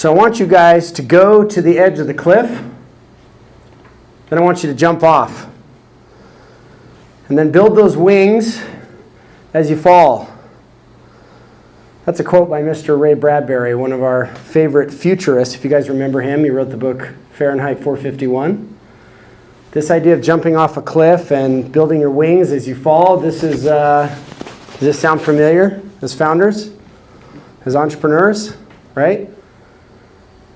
So I want you guys to go to the edge of the cliff. Then I want you to jump off. And then build those wings as you fall. That's a quote by Mr. Ray Bradbury, one of our favorite futurists. If you guys remember him, he wrote the book Fahrenheit 451. This idea of jumping off a cliff and building your wings as you fall, this is, does this sound familiar as founders, as entrepreneurs, right?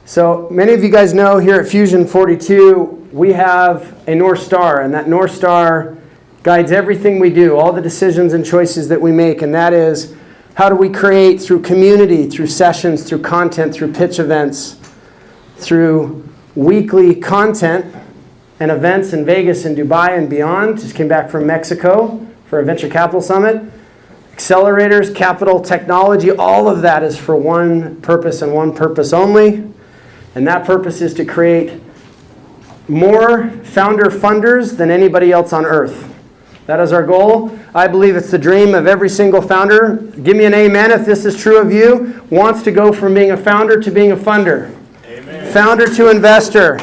So many of you guys know here at Fusion 42, we have a North Star, and that North Star guides everything we do, all the decisions and choices that we make, and that is, how do we create through community, through sessions, through content, through pitch events, through weekly content and events in Vegas and Dubai and beyond. Just came back from Mexico for a venture capital summit. Accelerators, capital, technology, all of that is for one purpose and one purpose only. And that purpose is to create more founder funders than anybody else on earth. That is our goal. I believe it's the dream of every single founder. Give me an amen if this is true of you. Wants to go from being a founder to being a funder. Amen. Founder to investor.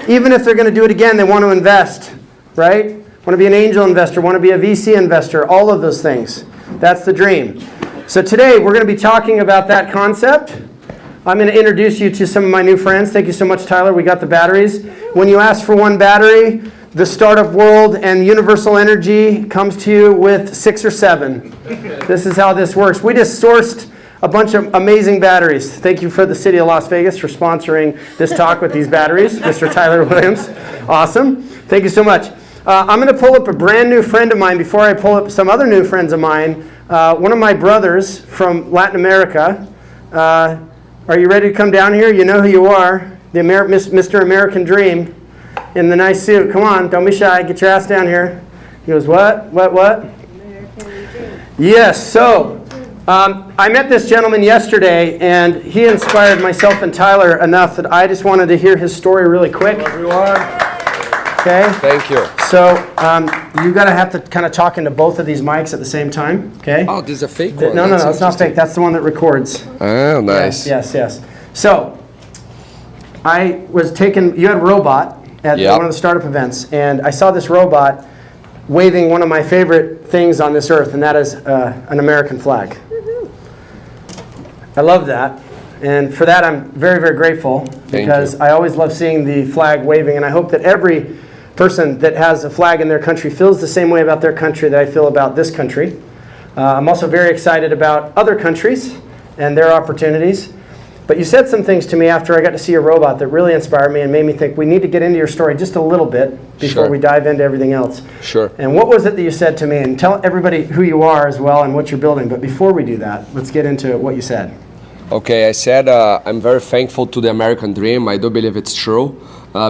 Even if they're going to do it again, they want to invest, right? Want to be an angel investor, want to be a VC investor, all of those things. That's the dream. So today we're going to be talking about that concept. I'm going to introduce you to some of my new friends. Thank you so much, Tyler. We got the batteries. When you ask for one battery, the startup world and universal energy comes to you with 6 or 7. This is how this works. We just sourced a bunch of amazing batteries. Thank you for the city of Las Vegas for sponsoring this talk with these batteries, Mr. Tyler Williams. Awesome. Thank you so much. I'm going to pull up a brand new friend of mine before I pull up some other new friends of mine. One of my brothers from Latin America. Are you ready to come down here? You know who you are. The Mr. American Dream. In the nice suit. Come on, don't be shy. Get your ass down here. He goes, what? Yes, so I met this gentleman yesterday, and he inspired myself and Tyler enough that I just wanted to hear his story really quick. Hello, everyone. Okay? Thank you. So you got to have to kind of talk into both of these mics at the same time, okay? Oh, this is a fake one. No, it's not fake. That's the one that records. Oh, nice. Yes. So I was taking, you had a robot at one of the startup events, and I saw this robot waving one of my favorite things on this earth, and that is an American flag. I love that, and for that I'm very, very grateful, because I always love seeing the flag waving, and I hope that every person that has a flag in their country feels the same way about their country that I feel about this country. I'm also very excited about other countries and their opportunities. But you said some things to me after I got to see a robot that really inspired me and made me think we need to get into your story just a little bit before we dive into everything else. Sure. And what was it that you said to me? And tell everybody who you are as well and what you're building. But before we do that, let's get into what you said. Okay, I said I'm very thankful to the American dream. I do believe it's true.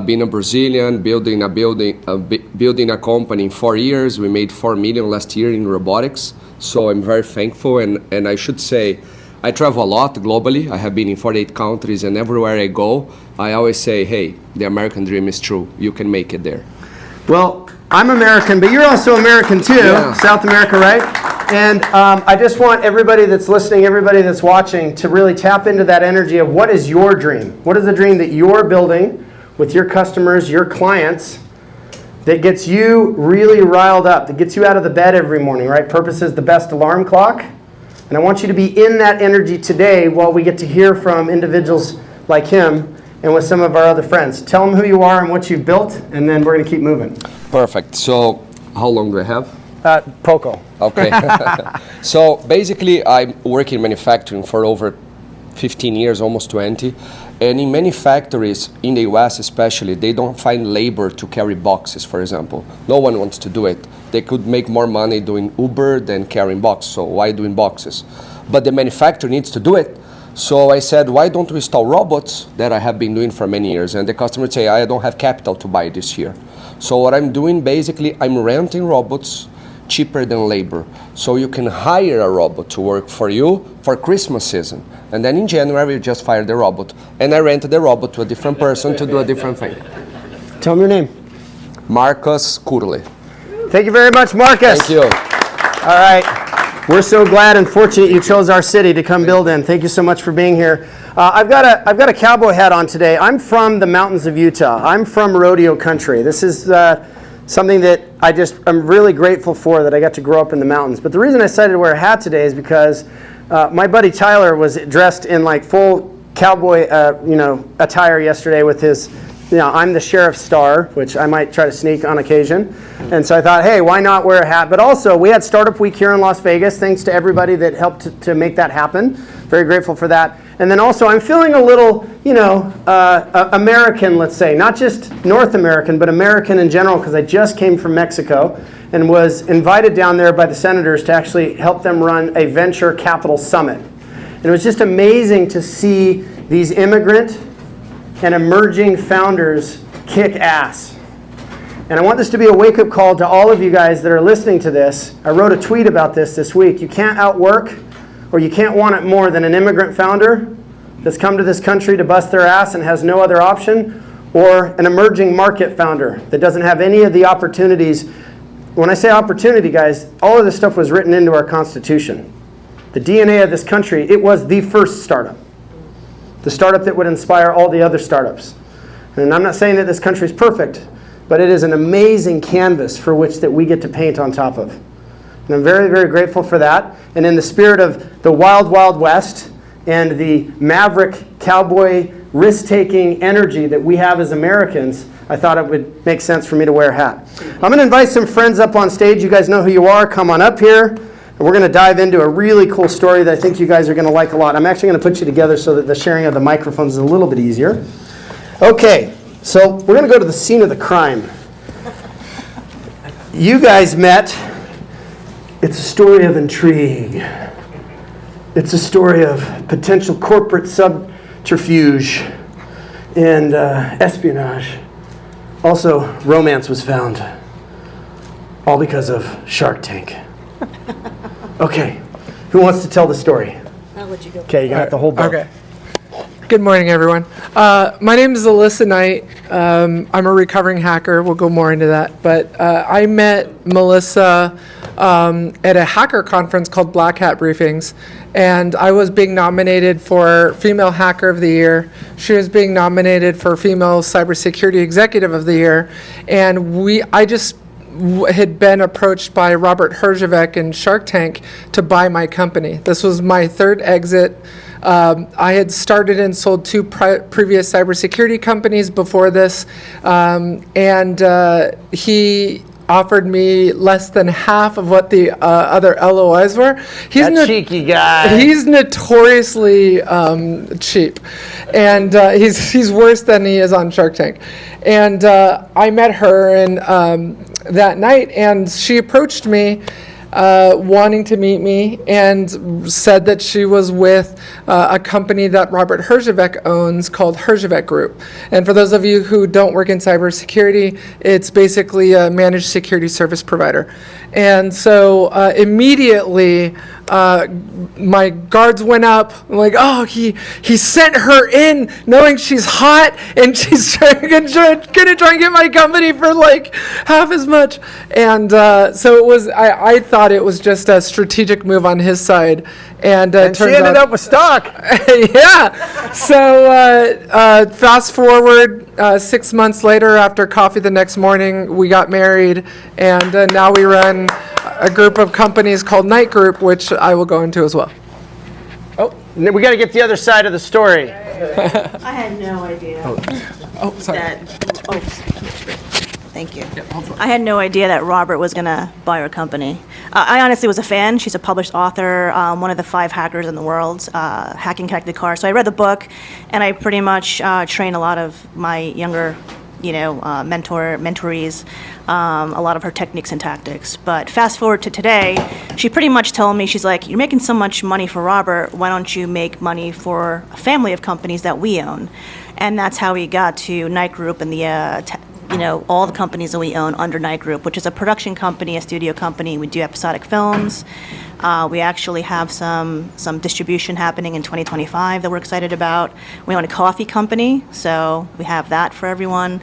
Being a Brazilian, building a company in 4 years. We made 4 million last year in robotics. So I'm very thankful, and I should say, I travel a lot globally. I have been in 48 countries, and everywhere I go, I always say, hey, the American dream is true. You can make it there. Well, I'm American, but you're also American too. Yeah. South America, right? And I just want everybody that's listening, everybody that's watching, to really tap into that energy of what is your dream? What is the dream that you're building with your customers, your clients, that gets you really riled up, that gets you out of the bed every morning, right? Purpose is the best alarm clock. And I want you to be in that energy today while we get to hear from individuals like him and with some of our other friends. Tell them who you are and what you've built, and then we're going to keep moving. Perfect. So how long do I have? Poco. Okay. So basically, I work in manufacturing for over 15 years, almost 20. And in many factories, in the US especially, they don't find labor to carry boxes, for example. No one wants to do it. They could make more money doing Uber than carrying boxes, so why doing boxes? But the manufacturer needs to do it. So I said, why don't we install robots that I have been doing for many years? And the customer would say, I don't have capital to buy this here. So what I'm doing, basically, I'm renting robots cheaper than labor. So you can hire a robot to work for you for Christmas season. And then in January, you just fire the robot. And I rented the robot to a different person to do a different thing. Tell me your name. Marcus Curley. Thank you very much, Marcus. Thank you. All right. We're so glad and fortunate you chose our city to come build in. Thank you so much for being here. I've got a cowboy hat on today. I'm from the mountains of Utah. I'm from rodeo country. This is something that I'm really grateful for, that I got to grow up in the mountains. But the reason I decided to wear a hat today is because my buddy Tyler was dressed in like full cowboy attire yesterday with his, I'm the sheriff's star, which I might try to sneak on occasion. And so I thought, hey, why not wear a hat? But also, we had Startup Week here in Las Vegas. Thanks to everybody that helped to make that happen. Very grateful for that. And then also, I'm feeling a little, American, let's say. Not just North American, but American in general, because I just came from Mexico and was invited down there by the senators to actually help them run a venture capital summit. And it was just amazing to see these immigrant and emerging founders kick ass. And I want this to be a wake-up call to all of you guys that are listening to this. I wrote a tweet about this week. You can't outwork, or you can't want it more than an immigrant founder that's come to this country to bust their ass and has no other option, or an emerging market founder that doesn't have any of the opportunities. When I say opportunity, guys, all of this stuff was written into our Constitution. The DNA of this country, it was the first startup. The startup that would inspire all the other startups. And I'm not saying that this country is perfect, but it is an amazing canvas for which that we get to paint on top of. And I'm very, very grateful for that. And in the spirit of the wild, wild west and the maverick, cowboy, risk-taking energy that we have as Americans, I thought it would make sense for me to wear a hat. I'm going to invite some friends up on stage. You guys know who you are. Come on up here. And we're going to dive into a really cool story that I think you guys are going to like a lot. I'm actually going to put you together so that the sharing of the microphones is a little bit easier. Okay, so we're going to go to the scene of the crime. You guys met. It's a story of intrigue. It's a story of potential corporate subterfuge and espionage. Also, romance was found. All because of Shark Tank. Okay, who wants to tell the story? I'll let you go. Okay, you got the whole book. Okay. Good morning, everyone. My name is Alyssa Knight. I'm a recovering hacker. We'll go more into that. But I met Melissa at a hacker conference called Black Hat Briefings, and I was being nominated for Female Hacker of the Year. She was being nominated for Female Cybersecurity Executive of the Year, and I just had been approached by Robert Herjavec in Shark Tank to buy my company. This was my third exit. I had started and sold two previous cybersecurity companies before this, and he offered me less than half of what the other LOIs were. That cheeky guy. He's notoriously cheap, and he's worse than he is on Shark Tank. And I met her that night, and she approached me wanting to meet me and said that she was with a company that Robert Herjavec owns called Herjavec Group. And for those of you who don't work in cybersecurity, it's basically a managed security service provider. And so immediately my guards went up. I'm like, oh, he sent her in knowing she's hot and she's gonna try and get my company for like half as much. And so it was. I thought it was just a strategic move on his side. And she ended up with stock. Yeah. So fast forward 6 months later, after coffee the next morning, we got married, and now we run a group of companies called Knight Group, which I will go into as well. Oh, we got to get the other side of the story. I had no idea. Oh, sorry. Thank you. I had no idea that Robert was going to buy our company. I honestly was a fan. She's a published author, one of the 5 hackers in the world, hacking connected cars. So I read the book, and I pretty much trained a lot of my younger, mentorees, a lot of her techniques and tactics. But fast forward to today, she pretty much told me, she's like, you're making so much money for Robert, why don't you make money for a family of companies that we own? And that's how we got to Knight Group and the all the companies that we own under Knight Group, which is a production company, a studio company. We do episodic films. We actually have some distribution happening in 2025 that we're excited about. We own a coffee company, so we have that for everyone.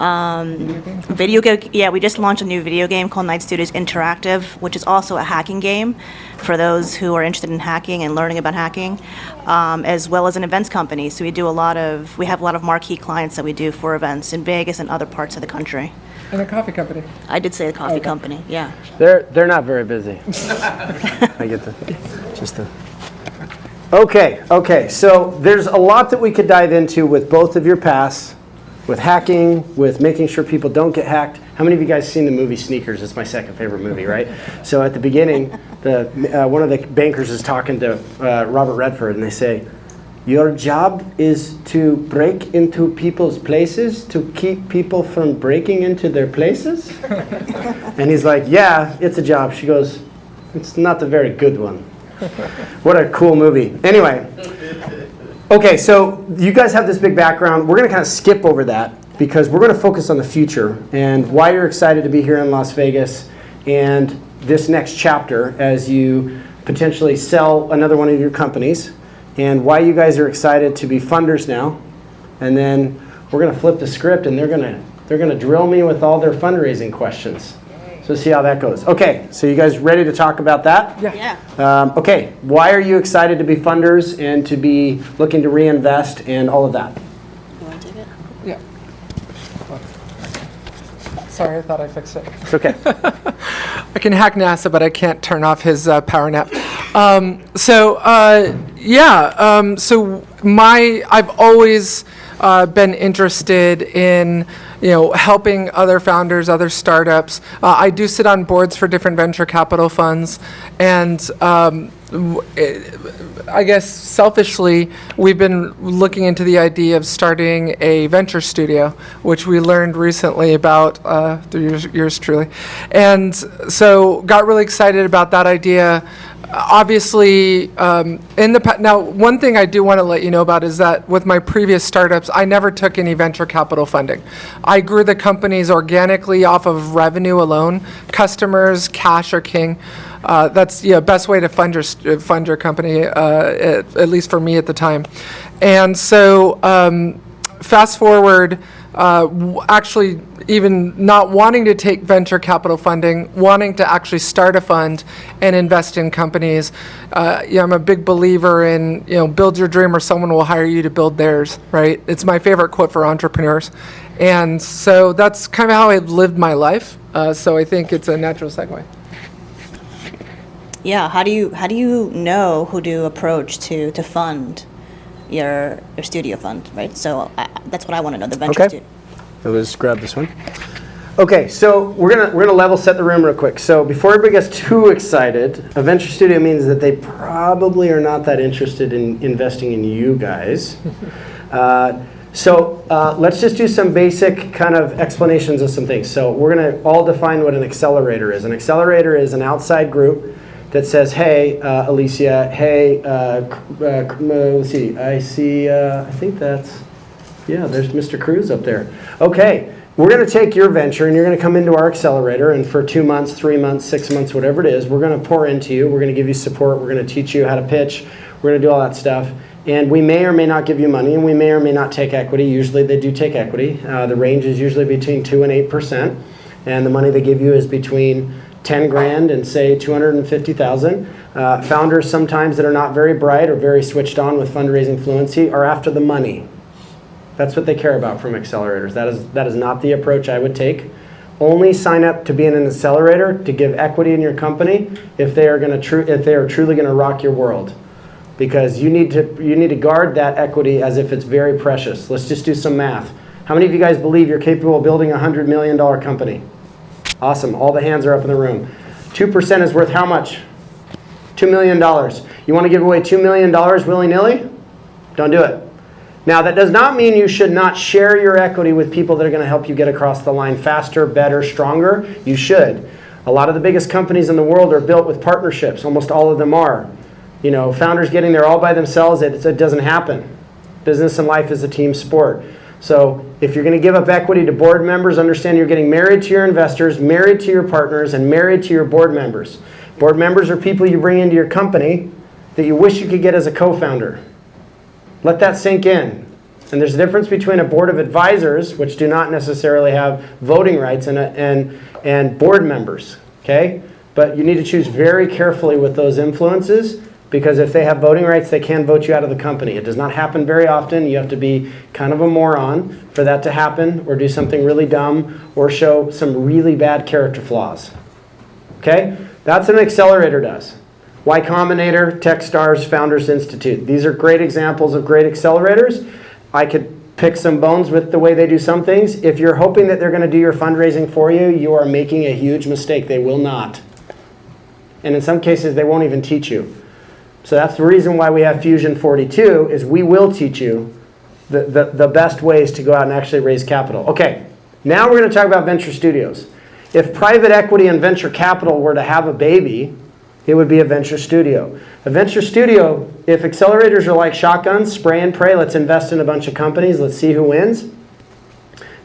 Video game, yeah, we just launched a new video game called Night Studios Interactive, which is also a hacking game for those who are interested in hacking and learning about hacking, as well as an events company. So we have a lot of marquee clients that we do for events in Vegas and other parts of the country. And a coffee company. I did say the coffee company, yeah. They're not very busy. I get the Okay. So there's a lot that we could dive into with both of your paths, with hacking, with making sure people don't get hacked. How many of you guys seen the movie Sneakers? It's my second favorite movie, right? So at the beginning, one of the bankers is talking to Robert Redford, and they say, "Your job is to break into people's places to keep people from breaking into their places?" And he's like, "Yeah, it's a job." She goes, "It's not a very good one." What a cool movie. Anyway. Okay, so you guys have this big background. We're going to kind of skip over that because we're going to focus on the future and why you're excited to be here in Las Vegas and this next chapter as you potentially sell another one of your companies and why you guys are excited to be funders now. And then we're going to flip the script and they're going to drill me with all their fundraising questions. So see how that goes. Okay, so you guys ready to talk about that? Yeah. Okay, why are you excited to be funders and to be looking to reinvest and all of that? You want to take it? Yeah. Sorry, I thought I fixed it. It's okay. I can hack NASA, but I can't turn off his power nap. I've always been interested in helping other founders, other startups. I do sit on boards for different venture capital funds, and I guess selfishly, we've been looking into the idea of starting a venture studio, which we learned recently about through yours truly. And so got really excited about that idea. Obviously, now one thing I do want to let you know about is that with my previous startups, I never took any venture capital funding. I grew the companies organically off of revenue alone. Customers, cash are king. That's best way to fund your company, at least for me at the time. And so fast forward, actually even not wanting to take venture capital funding, wanting to actually start a fund and invest in companies. I'm a big believer in, build your dream or someone will hire you to build theirs, right? It's my favorite quote for entrepreneurs. And so that's kind of how I've lived my life. So I think it's a natural segue. Yeah, how do you know who to approach to fund your studio fund, right? So that's what I want to know, the venture studio. So let's grab this one. Okay, so we're gonna level set the room real quick. So before everybody gets too excited, a venture studio means that they probably are not that interested in investing in you guys. So let's just do some basic kind of explanations of some things. So we're gonna all define what an accelerator is. An accelerator is an outside group that says, "Hey, Alicia, hey, let's see, I think that's, yeah, there's Mr. Cruz up there. Okay, we're going to take your venture and you're going to come into our accelerator, and for 2 months, 3 months, 6 months, whatever it is, we're going to pour into you. We're going to give you support. We're going to teach you how to pitch. We're going to do all that stuff. And we may or may not give you money, and we may or may not take equity. Usually they do take equity. The range is usually between 2 and 8%. And the money they give you is between 10 grand and say 250,000. Founders sometimes that are not very bright or very switched on with fundraising fluency are after the money. That's what they care about from accelerators. That is not the approach I would take. Only sign up to be in an accelerator to give equity in your company if they are truly going to rock your world, because you need to guard that equity as if it's very precious. Let's just do some math. How many of you guys believe you're capable of building a $100 million company? Awesome. All the hands are up in the room. 2% is worth how much? $2 million. You want to give away $2 million willy-nilly? Don't do it. Now, that does not mean you should not share your equity with people that are going to help you get across the line faster, better, stronger. You should. A lot of the biggest companies in the world are built with partnerships. Almost all of them are. Founders getting there all by themselves, it doesn't happen. Business and life is a team sport. So if you're going to give up equity to board members, understand you're getting married to your investors, married to your partners, and married to your board members. Board members are people you bring into your company that you wish you could get as a co-founder. Let that sink in. And there's a difference between a board of advisors, which do not necessarily have voting rights, and board members, okay? But you need to choose very carefully with those influences, because if they have voting rights, they can vote you out of the company. It does not happen very often. You have to be kind of a moron for that to happen, or do something really dumb, or show some really bad character flaws, okay? That's what an accelerator does. Y Combinator, Techstars, Founders Institute. These are great examples of great accelerators. I could pick some bones with the way they do some things. If you're hoping that they're going to do your fundraising for you, you are making a huge mistake. They will not. And in some cases, they won't even teach you. So that's the reason why we have Fusion 42, is we will teach you the best ways to go out and actually raise capital. Okay, now we're going to talk about venture studios. If private equity and venture capital were to have a baby, it would be a venture studio. A venture studio, if accelerators are like shotguns, spray and pray, let's invest in a bunch of companies, let's see who wins.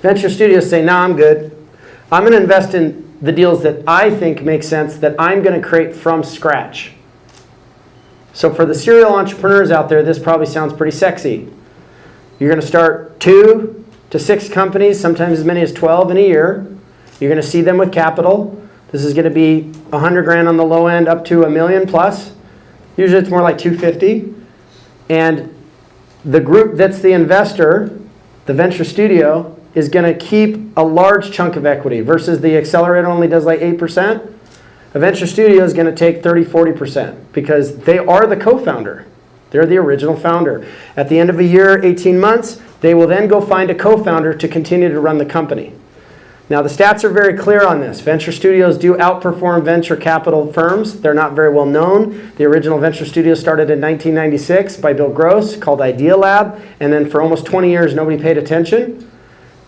Venture studios say, nah, I'm good. I'm going to invest in the deals that I think make sense, that I'm going to create from scratch. So for the serial entrepreneurs out there, this probably sounds pretty sexy. You're going to start 2 to 6 companies, sometimes as many as 12 in a year. You're going to seed them with capital. This is going to be 100 grand on the low end, up to $1 million plus. Usually it's more like 250. And the group that's the investor, the venture studio, is going to keep a large chunk of equity versus the accelerator only does like 8%. A venture studio is going to take 30-40% because they are the co-founder. They're the original founder. At the end of a year, 18 months, they will then go find a co-founder to continue to run the company. Now, the stats are very clear on this. Venture studios do outperform venture capital firms. They're not very well known. The original venture studio started in 1996 by Bill Gross, called Idea Lab, and then for almost 20 years, nobody paid attention.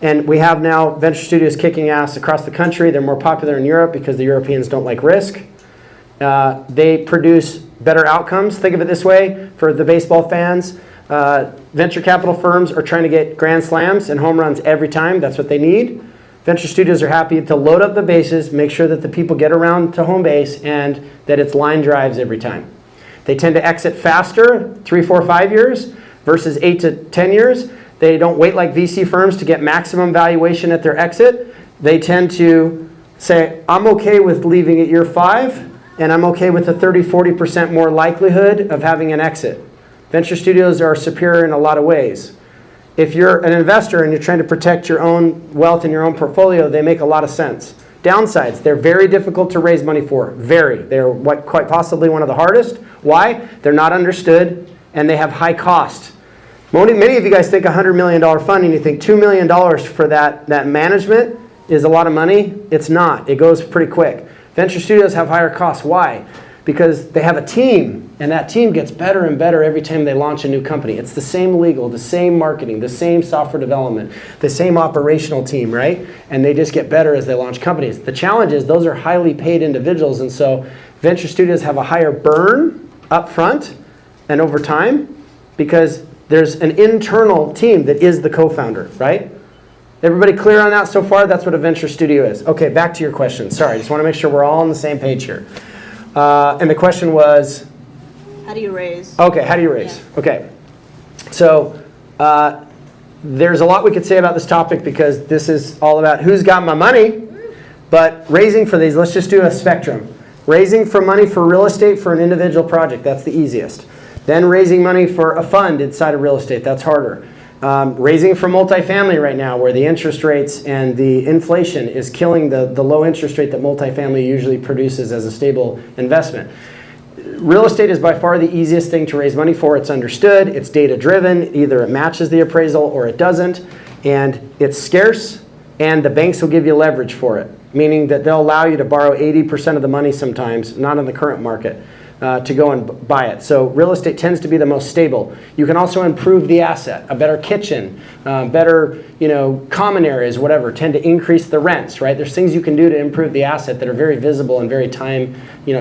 And we have now venture studios kicking ass across the country. They're more popular in Europe because the Europeans don't like risk. They produce better outcomes. Think of it this way, for the baseball fans, venture capital firms are trying to get grand slams and home runs every time. That's what they need. Venture studios are happy to load up the bases, make sure that the people get around to home base, and that it's line drives every time. They tend to exit faster, 3, 4, 5 years, versus 8 to 10 years. They don't wait like VC firms to get maximum valuation at their exit. They tend to say, I'm okay with leaving at year 5, and I'm okay with a 30-40% more likelihood of having an exit. Venture studios are superior in a lot of ways. If you're an investor and you're trying to protect your own wealth in your own portfolio, they make a lot of sense. Downsides, they're very difficult to raise money for. Very. They're quite possibly one of the hardest. Why? They're not understood, and they have high cost. Many of you guys think $100 million fund, and you think $2 million for that management is a lot of money. It's not. It goes pretty quick. Venture studios have higher costs. Why? Because they have a team, and that team gets better and better every time they launch a new company. It's the same legal, the same marketing, the same software development, the same operational team, right? And they just get better as they launch companies. The challenge is those are highly paid individuals, and so venture studios have a higher burn up front and over time because there's an internal team that is the co-founder, right? Everybody clear on that so far? That's what a venture studio is. Okay, back to your question. Sorry, I just want to make sure we're all on the same page here. And the question was? How do you raise? Okay, how do you raise? Yeah. Okay. So there's a lot we could say about this topic because this is all about who's got my money. But raising for these, let's just do a spectrum. Raising for money for real estate for an individual project, that's the easiest. Then raising money for a fund inside of real estate, that's harder. Raising for multifamily right now, where the interest rates and the inflation is killing the low interest rate that multifamily usually produces as a stable investment. Real estate is by far the easiest thing to raise money for. It's understood, it's data driven, either it matches the appraisal or it doesn't, and it's scarce, and the banks will give you leverage for it, meaning that they'll allow you to borrow 80% of the money sometimes, not in the current market, to go and buy it. So real estate tends to be the most stable. You can also improve the asset. A better kitchen, better common areas, whatever, tend to increase the rents, right? There's things you can do to improve the asset that are very visible and very time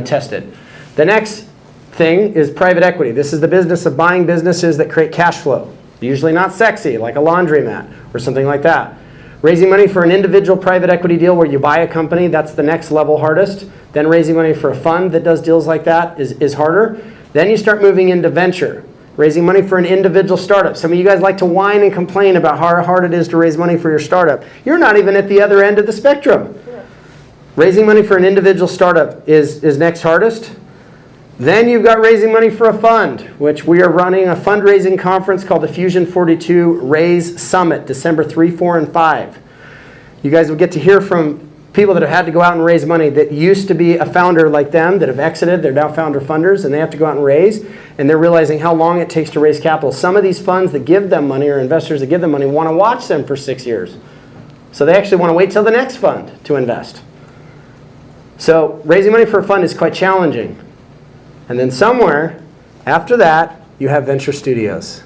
tested. The next thing is private equity. This is the business of buying businesses that create cash flow. Usually not sexy, like a laundromat or something like that. Raising money for an individual private equity deal where you buy a company, that's the next level hardest. Then raising money for a fund that does deals like that is harder. Then you start moving into venture. Raising money for an individual startup. Some of you guys like to whine and complain about how hard it is to raise money for your startup. You're not even at the other end of the spectrum. Raising money for an individual startup is next hardest. Then you've got raising money for a fund, which we are running a fundraising conference called the Fusion 42 Raise Summit, December 3, 4, and 5. You guys will get to hear from people that have had to go out and raise money that used to be a founder like them, that have exited, they're now founder funders, and they have to go out and raise, and they're realizing how long it takes to raise capital. Some of these funds that give them money, or investors that give them money, want to watch them for 6 years. So they actually want to wait till the next fund to invest. So raising money for a fund is quite challenging. And then somewhere after that, you have venture studios.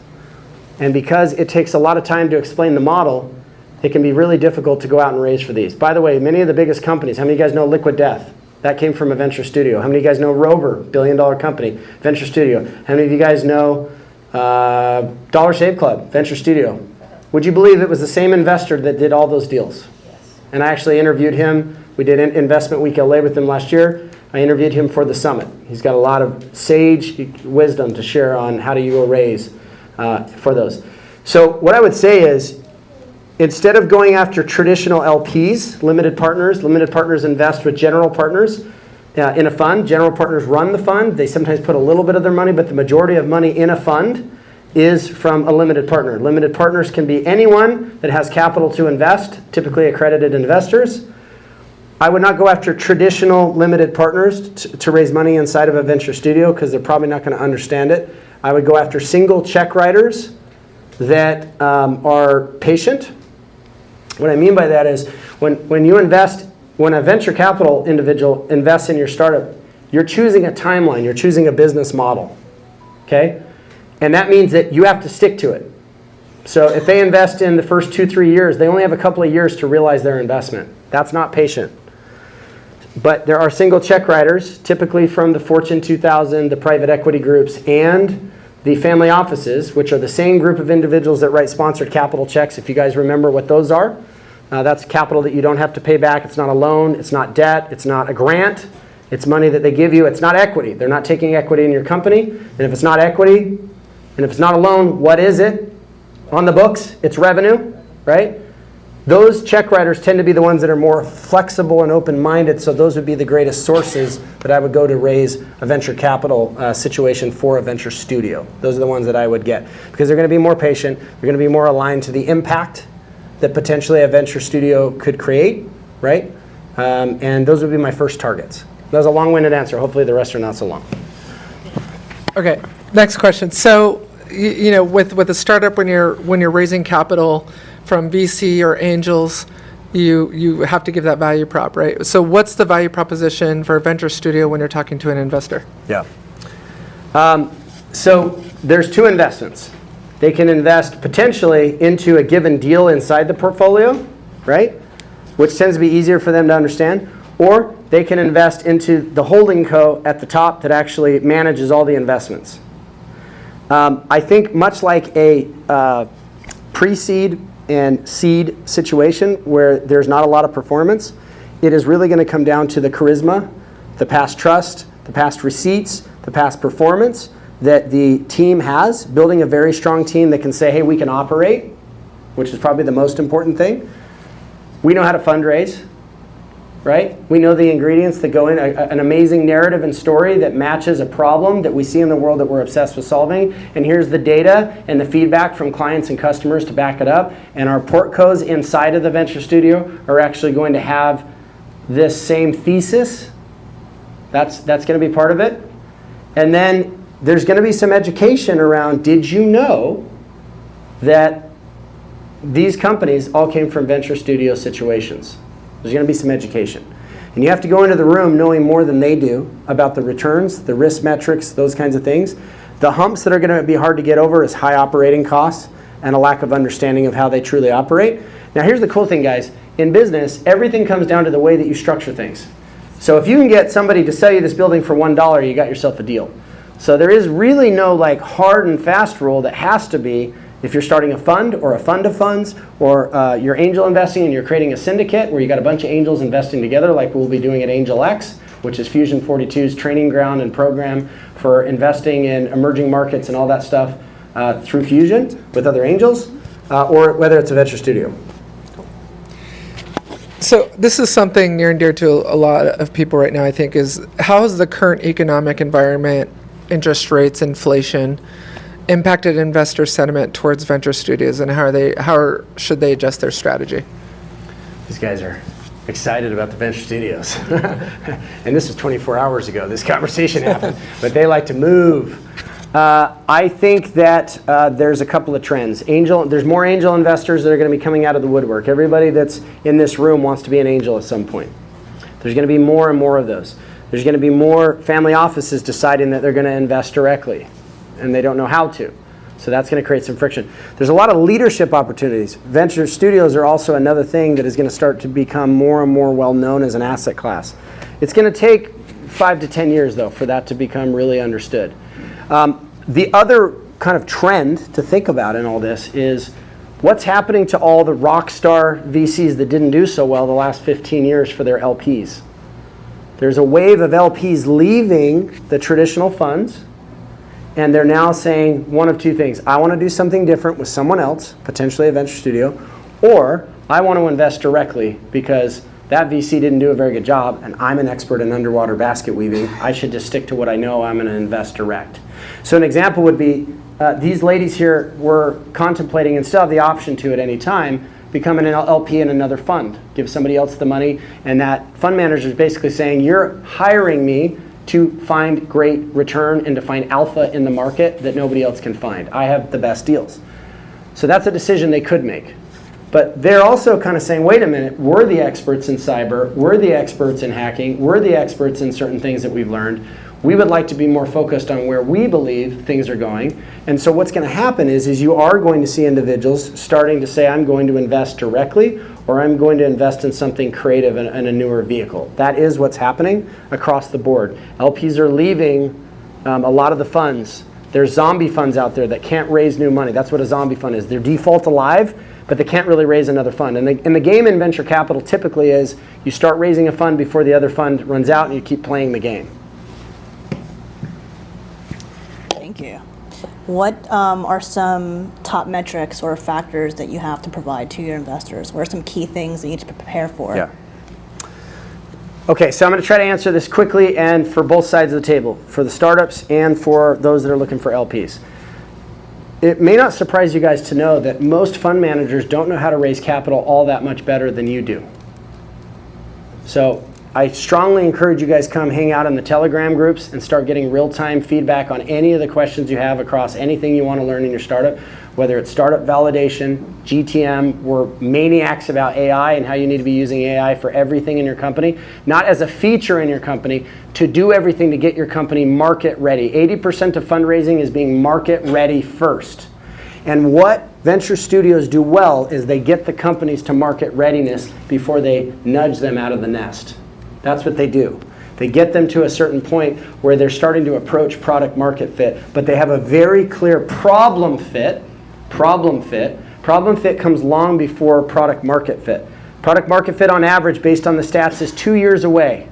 And because it takes a lot of time to explain the model, it can be really difficult to go out and raise for these. By the way, many of the biggest companies, how many of you guys know Liquid Death? That came from a venture studio. How many of you guys know Rover, billion-dollar company, venture studio? How many of you guys know Dollar Shave Club, venture studio? Would you believe it was the same investor that did all those deals? Yes. And I actually interviewed him. We did Investment Week LA with him last year. I interviewed him for the summit. He's got a lot of sage wisdom to share on how do you go raise for those. So what I would say is, instead of going after traditional LPs, limited partners invest with general partners in a fund. General partners run the fund. They sometimes put a little bit of their money, but the majority of money in a fund is from a limited partner. Limited partners can be anyone that has capital to invest, typically accredited investors. I would not go after traditional limited partners to raise money inside of a venture studio because they're probably not going to understand it. I would go after single check writers that are patient. What I mean by that is when a venture capital individual invests in your startup, you're choosing a timeline, you're choosing a business model, okay? And that means that you have to stick to it. So if they invest in the first 2-3 years, they only have a couple of years to realize their investment. That's not patient. But there are single check writers, typically from the Fortune 2000, the private equity groups, and the family offices, which are the same group of individuals that write sponsored capital checks, if you guys remember what those are. That's capital that you don't have to pay back. It's not a loan. It's not debt. It's not a grant. It's money that they give you. It's not equity. They're not taking equity in your company. And if it's not equity, and if it's not a loan, what is it? On the books, it's revenue, right? Those check writers tend to be the ones that are more flexible and open-minded, so those would be the greatest sources that I would go to raise a venture capital situation for a venture studio. Those are the ones that I would get because they're going to be more patient. They're going to be more aligned to the impact that potentially a venture studio could create, right? And those would be my first targets. That was a long-winded answer. Hopefully the rest are not so long. Okay, next question. So, you know, with a startup, when you're raising capital from VC or angels, you have to give that value prop, right? So what's the value proposition for a venture studio when you're talking to an investor? Yeah. So there's two investments. They can invest potentially into a given deal inside the portfolio, right? Which tends to be easier for them to understand. Or they can invest into the holding co at the top that actually manages all the investments. I think much like a pre-seed and seed situation where there's not a lot of performance, it is really going to come down to the charisma, the past trust, the past receipts, the past performance that the team has, building a very strong team that can say, hey, we can operate, which is probably the most important thing. We know how to fundraise, right? We know the ingredients that go in, an amazing narrative and story that matches a problem that we see in the world that we're obsessed with solving. And here's the data and the feedback from clients and customers to back it up. And our portcos inside of the venture studio are actually going to have this same thesis. That's going to be part of it. And then there's going to be some education around, did you know that these companies all came from venture studio situations? There's going to be some education. And you have to go into the room knowing more than they do about the returns, the risk metrics, those kinds of things. The humps that are going to be hard to get over is high operating costs and a lack of understanding of how they truly operate. Now here's the cool thing, guys. In business, everything comes down to the way that you structure things. So if you can get somebody to sell you this building for $1, you got yourself a deal. So there is really no like hard and fast rule that has to be if you're starting a fund or a fund of funds or you're angel investing and you're creating a syndicate where you got a bunch of angels investing together like we'll be doing at Angel X, which is Fusion 42's training ground and program for investing in emerging markets and all that stuff through Fusion with other angels, or whether it's a venture studio. So this is something near and dear to a lot of people right now, I think, is how has the current economic environment, interest rates, inflation, impacted investor sentiment towards venture studios, and how should they adjust their strategy? These guys are excited about the venture studios. And this was 24 hours ago, this conversation happened, but they like to move. I think that there's a couple of trends. There's more angel investors that are going to be coming out of the woodwork. Everybody that's in this room wants to be an angel at some point. There's going to be more and more of those. There's going to be more family offices deciding that they're going to invest directly, and they don't know how to. So that's going to create some friction. There's a lot of leadership opportunities. Venture studios are also another thing that is going to start to become more and more well known as an asset class. It's going to take 5 to 10 years, though, for that to become really understood. The other kind of trend to think about in all this is what's happening to all the rock star VCs that didn't do so well the last 15 years for their LPs. There's a wave of LPs leaving the traditional funds, and they're now saying one of two things. I want to do something different with someone else, potentially a venture studio, or I want to invest directly because that VC didn't do a very good job, and I'm an expert in underwater basket weaving. I should just stick to what I know. I'm going to invest direct. So an example would be these ladies here were contemplating, and still have the option to at any time, becoming an LP in another fund, give somebody else the money, and that fund manager is basically saying, you're hiring me to find great return and to find alpha in the market that nobody else can find. I have the best deals. So that's a decision they could make. But they're also kind of saying, wait a minute, we're the experts in cyber, we're the experts in hacking, we're the experts in certain things that we've learned. We would like to be more focused on where we believe things are going. And so what's going to happen is you are going to see individuals starting to say, I'm going to invest directly, or I'm going to invest in something creative in a newer vehicle. That is what's happening across the board. LPs are leaving a lot of the funds. There's zombie funds out there that can't raise new money. That's what a zombie fund is. They're default alive, but they can't really raise another fund. And the game in venture capital typically is you start raising a fund before the other fund runs out, and you keep playing the game. Thank you. What are some top metrics or factors that you have to provide to your investors? What are some key things that you need to prepare for? Yeah. Okay, so I'm going to try to answer this quickly and for both sides of the table, for the startups and for those that are looking for LPs. It may not surprise you guys to know that most fund managers don't know how to raise capital all that much better than you do. So I strongly encourage you guys come hang out in the Telegram groups and start getting real-time feedback on any of the questions you have across anything you want to learn in your startup, whether it's startup validation, GTM. We're maniacs about AI and how you need to be using AI for everything in your company, not as a feature in your company, to do everything to get your company market ready. 80% of fundraising is being market ready first. And what venture studios do well is they get the companies to market readiness before they nudge them out of the nest. That's what they do. They get them to a certain point where they're starting to approach product market fit, but they have a very clear problem fit. Problem fit comes long before product market fit. Product market fit on average, based on the stats, is 2 years away.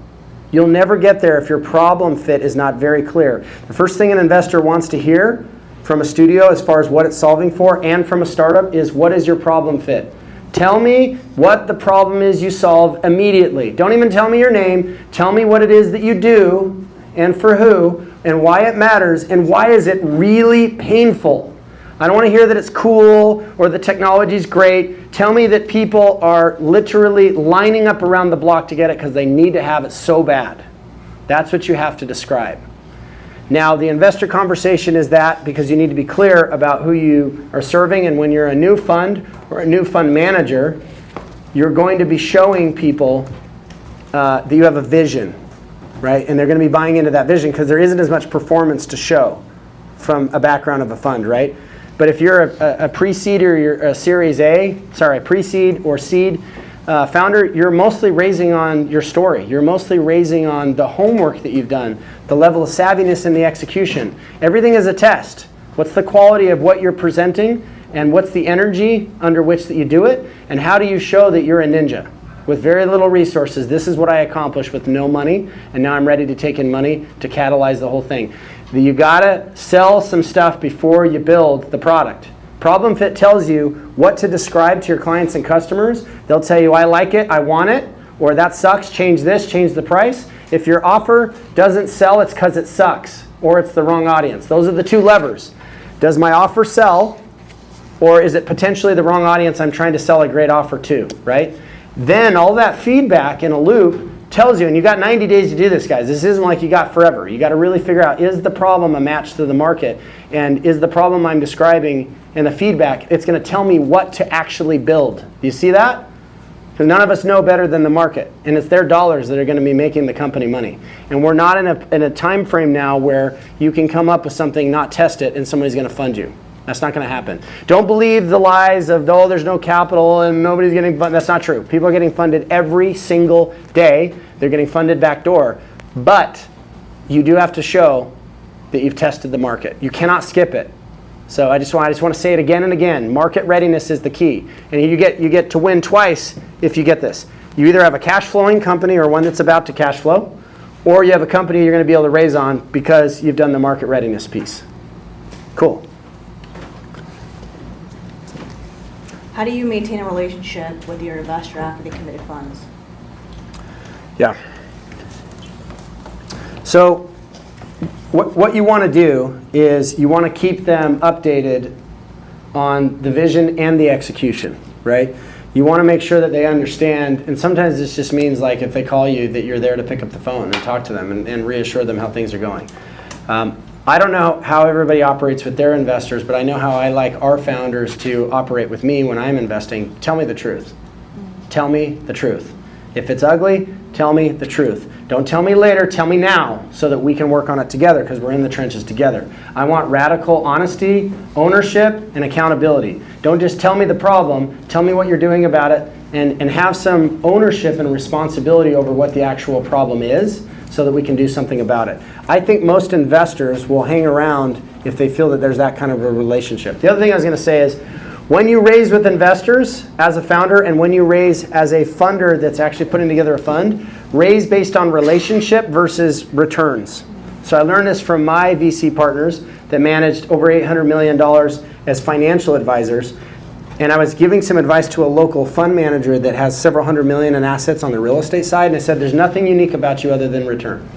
You'll never get there if your problem fit is not very clear. The first thing an investor wants to hear from a studio as far as what it's solving for and from a startup is, what is your problem fit? Tell me what the problem is you solve immediately. Don't even tell me your name. Tell me what it is that you do and for who and why it matters and why is it really painful. I don't want to hear that it's cool or the technology's great. Tell me that people are literally lining up around the block to get it because they need to have it so bad. That's what you have to describe. Now, the investor conversation is that because you need to be clear about who you are serving, and when you're a new fund or a new fund manager, you're going to be showing people that you have a vision, right? And they're going to be buying into that vision because there isn't as much performance to show from a background of a fund, right? But if you're a pre-seed or you're a Series A, pre-seed or seed founder, you're mostly raising on your story. You're mostly raising on the homework that you've done, the level of savviness in the execution. Everything is a test. What's the quality of what you're presenting, and what's the energy under which that you do it, and how do you show that you're a ninja? with very little resources. This is what I accomplished with no money, and now I'm ready to take in money to catalyze the whole thing. You gotta sell some stuff before you build the product. Problem Fit tells you what to describe to your clients and customers. They'll tell you, I like it, I want it, or that sucks, change this, change the price. If your offer doesn't sell, it's because it sucks, or it's the wrong audience. Those are the two levers. Does my offer sell, or is it potentially the wrong audience I'm trying to sell a great offer to, right? Then all that feedback in a loop tells you, and you got 90 days to do this, guys. This isn't like you got forever. You got to really figure out, is the problem a match to the market? And is the problem I'm describing and the feedback, it's going to tell me what to actually build. Do you see that? Because none of us know better than the market. And it's their dollars that are going to be making the company money. And we're not in a time frame now where you can come up with something, not test it, and somebody's going to fund you. That's not going to happen. Don't believe the lies of, oh, there's no capital and nobody's getting funded. That's not true. People are getting funded every single day. They're getting funded backdoor. But you do have to show that you've tested the market. You cannot skip it. So I just want to say it again and again. Market readiness is the key. And you get to win twice if you get this. You either have a cash flowing company or one that's about to cash flow, or you have a company you're going to be able to raise on because you've done the market readiness piece. Cool. How do you maintain a relationship with your investor after they committed funds? Yeah. So what you want to do is you want to keep them updated on the vision and the execution, right? You want to make sure that they understand, and sometimes this just means like if they call you that you're there to pick up the phone and talk to them and reassure them how things are going. I don't know how everybody operates with their investors, but I know how I like our founders to operate with me when I'm investing. Tell me the truth. Tell me the truth. If it's ugly, tell me the truth. Don't tell me later, tell me now so that we can work on it together because we're in the trenches together. I want radical honesty, ownership, and accountability. Don't just tell me the problem, tell me what you're doing about it, and have some ownership and responsibility over what the actual problem is so that we can do something about it. I think most investors will hang around if they feel that there's that kind of a relationship. The other thing I was going to say is, when you raise with investors as a founder and when you raise as a funder that's actually putting together a fund, raise based on relationship versus returns. So I learned this from my VC partners that managed over $800 million as financial advisors. And I was giving some advice to a local fund manager that has several hundred million in assets on the real estate side. And I said, there's nothing unique about you other than return.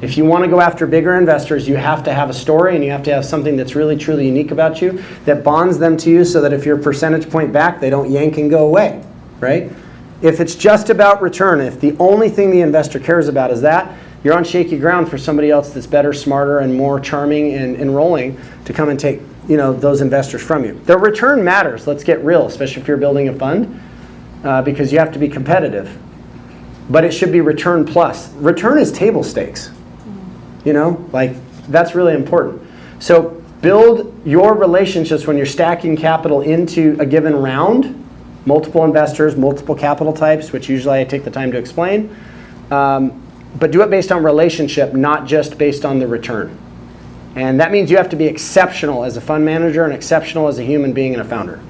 If you want to go after bigger investors, you have to have a story and you have to have something that's really, truly unique about you that bonds them to you so that if you're a percentage point back, they don't yank and go away, right? If it's just about return, if the only thing the investor cares about is that, you're on shaky ground for somebody else that's better, smarter, and more charming and enrolling to come and take those investors from you. The return matters, let's get real, especially if you're building a fund, because you have to be competitive. But it should be return plus. Return is table stakes. That's really important. So build your relationships when you're stacking capital into a given round, multiple investors, multiple capital types, which usually I take the time to explain. But do it based on relationship, not just based on the return. And that means you have to be exceptional as a fund manager and exceptional as a human being and a founder.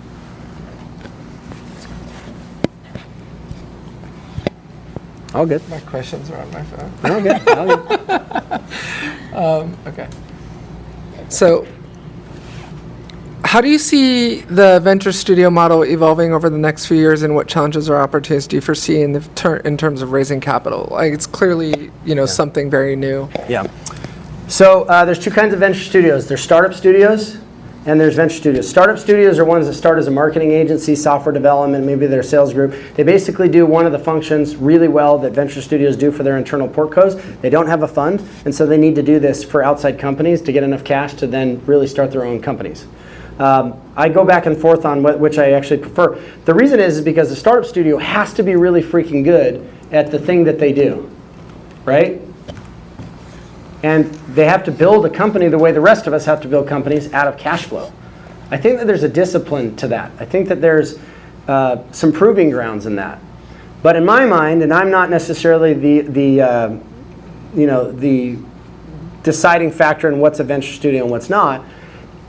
All good. My questions are on my phone. All good. All good. Okay. So, how do you see the venture studio model evolving over the next few years, and what challenges or opportunities do you foresee in terms of raising capital? Like, it's clearly something very new. Yeah. So there's two kinds of venture studios. There's startup studios and there's venture studios. Startup studios are ones that start as a marketing agency, software development, maybe their sales group. They basically do one of the functions really well that venture studios do for their internal portcos. They don't have a fund, and so they need to do this for outside companies to get enough cash to then really start their own companies. I go back and forth on which I actually prefer. The reason is because the startup studio has to be really freaking good at the thing that they do, right? And they have to build a company the way the rest of us have to build companies, out of cash flow. I think that there's a discipline to that. I think that there's some proving grounds in that. But in my mind, and I'm not necessarily the deciding factor in what's a venture studio and what's not,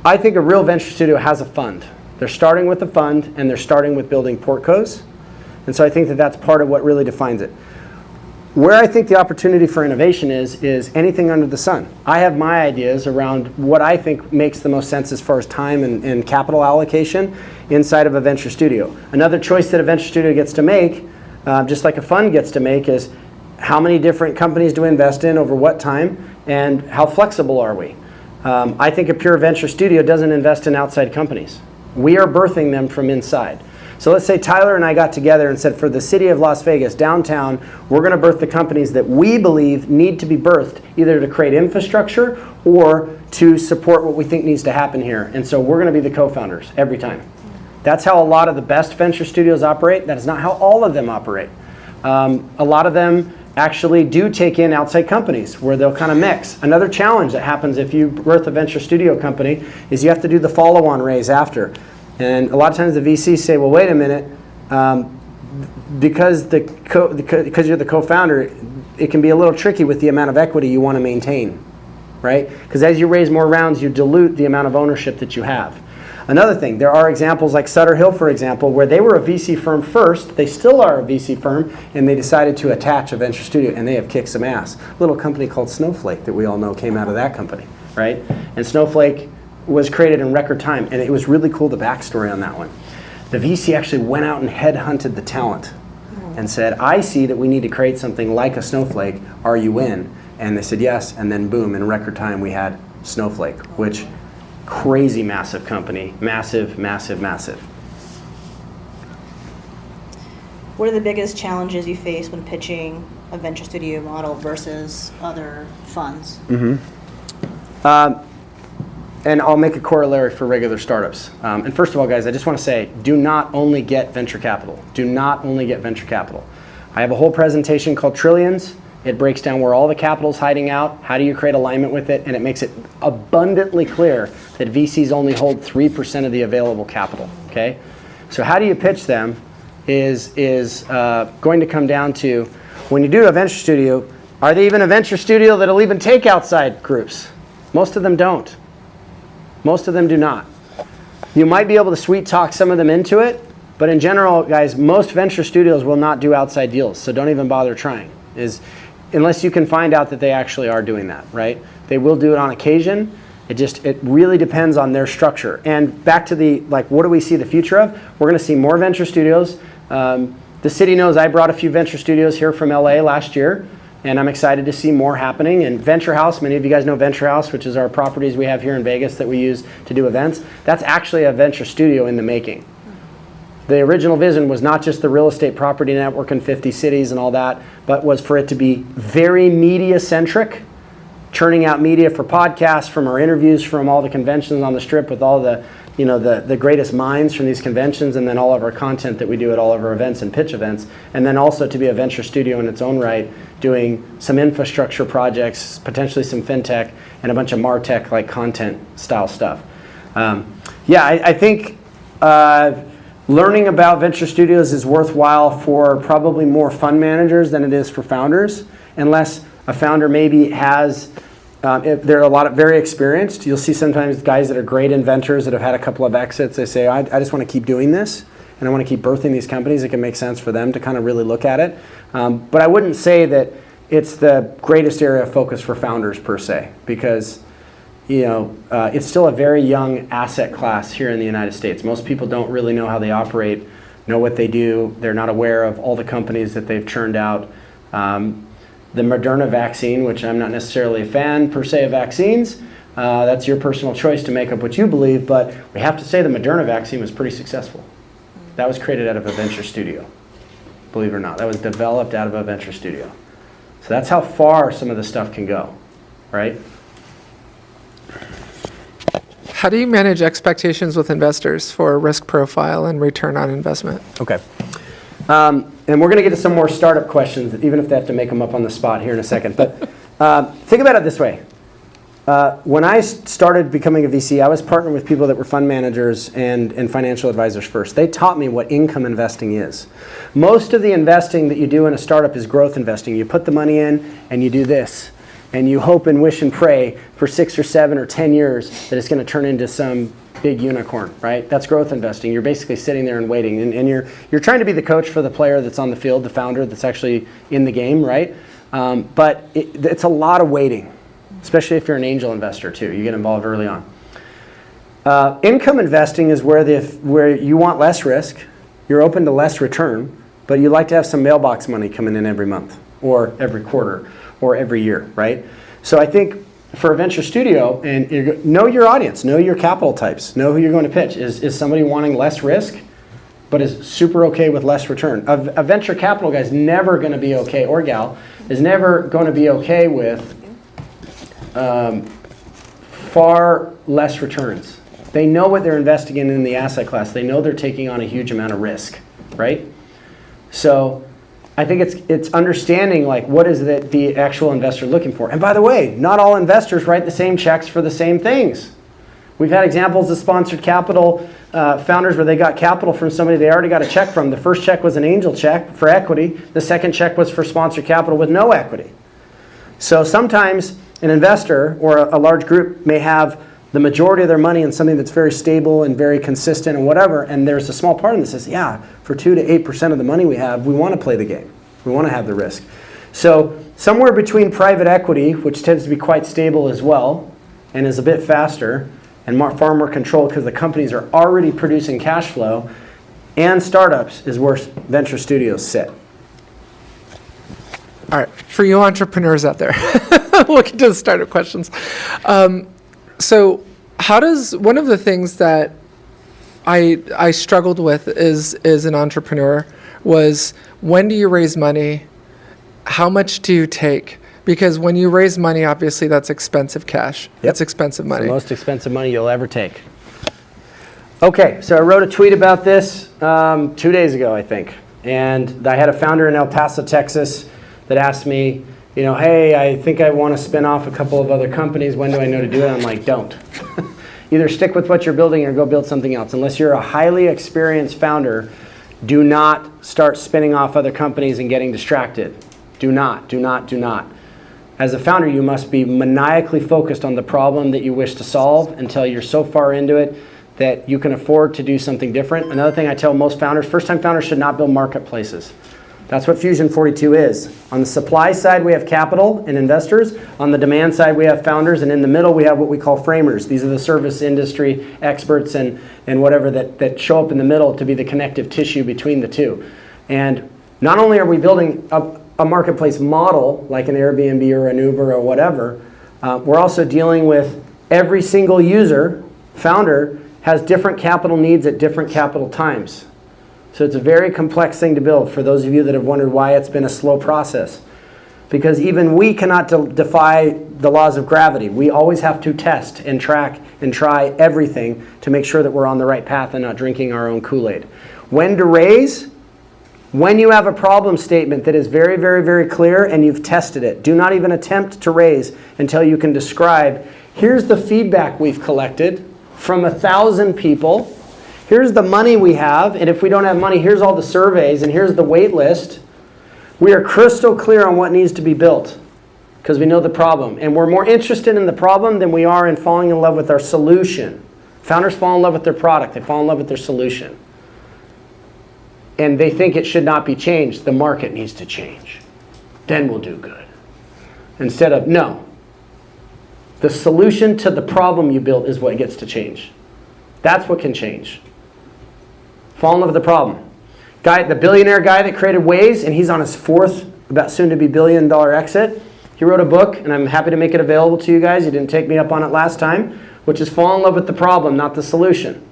I think a real venture studio has a fund. They're starting with a fund and they're starting with building portcos. And so I think that that's part of what really defines it. Where I think the opportunity for innovation is anything under the sun. I have my ideas around what I think makes the most sense as far as time and capital allocation inside of a venture studio. Another choice that a venture studio gets to make, just like a fund gets to make, is how many different companies do we invest in over what time, and how flexible are we? I think a pure venture studio doesn't invest in outside companies. We are birthing them from inside. So let's say Tyler and I got together and said, for the city of Las Vegas, downtown, we're going to birth the companies that we believe need to be birthed, either to create infrastructure or to support what we think needs to happen here. And so we're going to be the co-founders every time. That's how a lot of the best venture studios operate. That is not how all of them operate. A lot of them actually do take in outside companies where they'll kind of mix. Another challenge that happens if you birth a venture studio company is you have to do the follow-on raise after. And a lot of times the VCs say, well, wait a minute, because you're the co-founder, it can be a little tricky with the amount of equity you want to maintain, right? Because as you raise more rounds, you dilute the amount of ownership that you have. Another thing, there are examples like Sutter Hill, for example, where they were a VC firm first, they still are a VC firm, and they decided to attach a venture studio, and they have kicked some ass. A little company called Snowflake that we all know came out of that company, right? And Snowflake was created in record time, and it was really cool, the backstory on that one. The VC actually went out and headhunted the talent and said, I see that we need to create something like a Snowflake, are you in? And they said yes, and then boom, in record time we had Snowflake, which crazy massive company, massive, massive, massive. What are the biggest challenges you face when pitching a venture studio model versus other funds? And I'll make a corollary for regular startups. And first of all, guys, I just want to say, do not only get venture capital. Do not only get venture capital. I have a whole presentation called Trillions. It breaks down where all the capital is hiding out, how do you create alignment with it, and it makes it abundantly clear that VCs only hold 3% of the available capital, okay? So how do you pitch them is going to come down to, when you do a venture studio, are they even a venture studio that'll even take outside groups? Most of them don't. Most of them do not. You might be able to sweet talk some of them into it, but in general, guys, most venture studios will not do outside deals, so don't even bother trying. Unless you can find out that they actually are doing that, right? They will do it on occasion. It really depends on their structure. And back to what do we see the future of? We're going to see more venture studios. The city knows I brought a few venture studios here from LA last year, and I'm excited to see more happening. And Venture House, many of you guys know Venture House, which is our properties we have here in Vegas that we use to do events. That's actually a venture studio in the making. The original vision was not just the real estate property network in 50 cities and all that, but was for it to be very media-centric, churning out media for podcasts, from our interviews, from all the conventions on the Strip with all the greatest minds from these conventions, and then all of our content that we do at all of our events and pitch events, and then also to be a venture studio in its own right, doing some infrastructure projects, potentially some fintech, and a bunch of MarTech like content style stuff. I think learning about venture studios is worthwhile for probably more fund managers than it is for founders, unless a founder maybe has, if they're a lot of very experienced. You'll see sometimes guys that are great inventors that have had a couple of exits. They say, I just want to keep doing this, and I want to keep birthing these companies. It can make sense for them to kind of really look at it. But I wouldn't say that it's the greatest area of focus for founders per se, because it's still a very young asset class here in the United States. Most people don't really know how they operate, know what they do. They're not aware of all the companies that they've churned out. The Moderna vaccine, which I'm not necessarily a fan per se of vaccines, that's your personal choice to make up what you believe, but we have to say the Moderna vaccine was pretty successful. That was created out of a venture studio, believe it or not. That was developed out of a venture studio. So that's how far some of the stuff can go, right? How do you manage expectations with investors for risk profile and return on investment? Okay. And we're going to get to some more startup questions, even if they have to make them up on the spot here in a second. But think about it this way. When I started becoming a VC, I was partnering with people that were fund managers and financial advisors first. They taught me what income investing is. Most of the investing that you do in a startup is growth investing. You put the money in and you do this. And you hope and wish and pray for 6 or 7 or 10 years that it's going to turn into some big unicorn, right? That's growth investing. You're basically sitting there and waiting, and you're trying to be the coach for the player that's on the field, the founder that's actually in the game, right? But it's a lot of waiting, especially if you're an angel investor too. You get involved early on. Income investing is where you want less risk, you're open to less return, but you like to have some mailbox money coming in every month or every quarter or every year, right? So I think for a venture studio, and know your audience, know your capital types, know who you're going to pitch. Is somebody wanting less risk, but is super okay with less return? A venture capital guy is never going to be okay, or gal, is never going to be okay with far less returns. They know what they're investing in the asset class. They know they're taking on a huge amount of risk, right? So I think it's understanding like what is the actual investor looking for. And by the way, not all investors write the same checks for the same things. We've had examples of sponsored capital founders where they got capital from somebody they already got a check from. The first check was an angel check for equity. The second check was for sponsored capital with no equity. So sometimes an investor or a large group may have the majority of their money in something that's very stable and very consistent and whatever, and there's a small part of them that says, yeah, for 2 to 8% of the money we have, we want to play the game. We want to have the risk. So somewhere between private equity, which tends to be quite stable as well, and is a bit faster, and far more controlled because the companies are already producing cash flow, and startups is where venture studios sit. All right, for you entrepreneurs out there, looking to the startup questions. So how does, one of the things that I struggled with as an entrepreneur was, when do you raise money? How much do you take? Because when you raise money, obviously that's expensive cash. Yep. That's expensive money. It's the most expensive money you'll ever take. Okay, so I wrote a tweet about this 2 days ago, I think. And I had a founder in El Paso, Texas that asked me, you know, hey, I think I want to spin off a couple of other companies. When do I know to do it? I'm like, don't. Either stick with what you're building or go build something else. Unless you're a highly experienced founder, do not start spinning off other companies and getting distracted. Do not, do not, do not. As a founder, you must be maniacally focused on the problem that you wish to solve until you're so far into it that you can afford to do something different. Another thing I tell most founders, first-time founders should not build marketplaces. That's what Fusion 42 is. On the supply side, we have capital and investors. On the demand side, we have founders. And in the middle, we have what we call framers. These are the service industry experts and whatever that show up in the middle to be the connective tissue between the two. And not only are we building a marketplace model, like an Airbnb or an Uber or whatever, we're also dealing with every single user, founder, has different capital needs at different capital times. So it's a very complex thing to build, for those of you that have wondered why it's been a slow process. Because even we cannot defy the laws of gravity. We always have to test and track and try everything to make sure that we're on the right path and not drinking our own Kool-Aid. When to raise? When you have a problem statement that is very, very, very clear and you've tested it. Do not even attempt to raise until you can describe, here's the feedback we've collected from 1,000 people. Here's the money we have, and if we don't have money, here's all the surveys, and here's the wait list. We are crystal clear on what needs to be built because we know the problem. And we're more interested in the problem than we are in falling in love with our solution. Founders fall in love with their product. They fall in love with their solution. And they think it should not be changed. The market needs to change. Then we'll do good. Instead of, no. The solution to the problem you built is what gets to change. That's what can change. Fall in love with the problem. The billionaire guy that created Waze, and he's on his fourth, about soon to be $1 billion exit. He wrote a book, and I'm happy to make it available to you guys. You didn't take me up on it last time, which is fall in love with the problem, not the solution.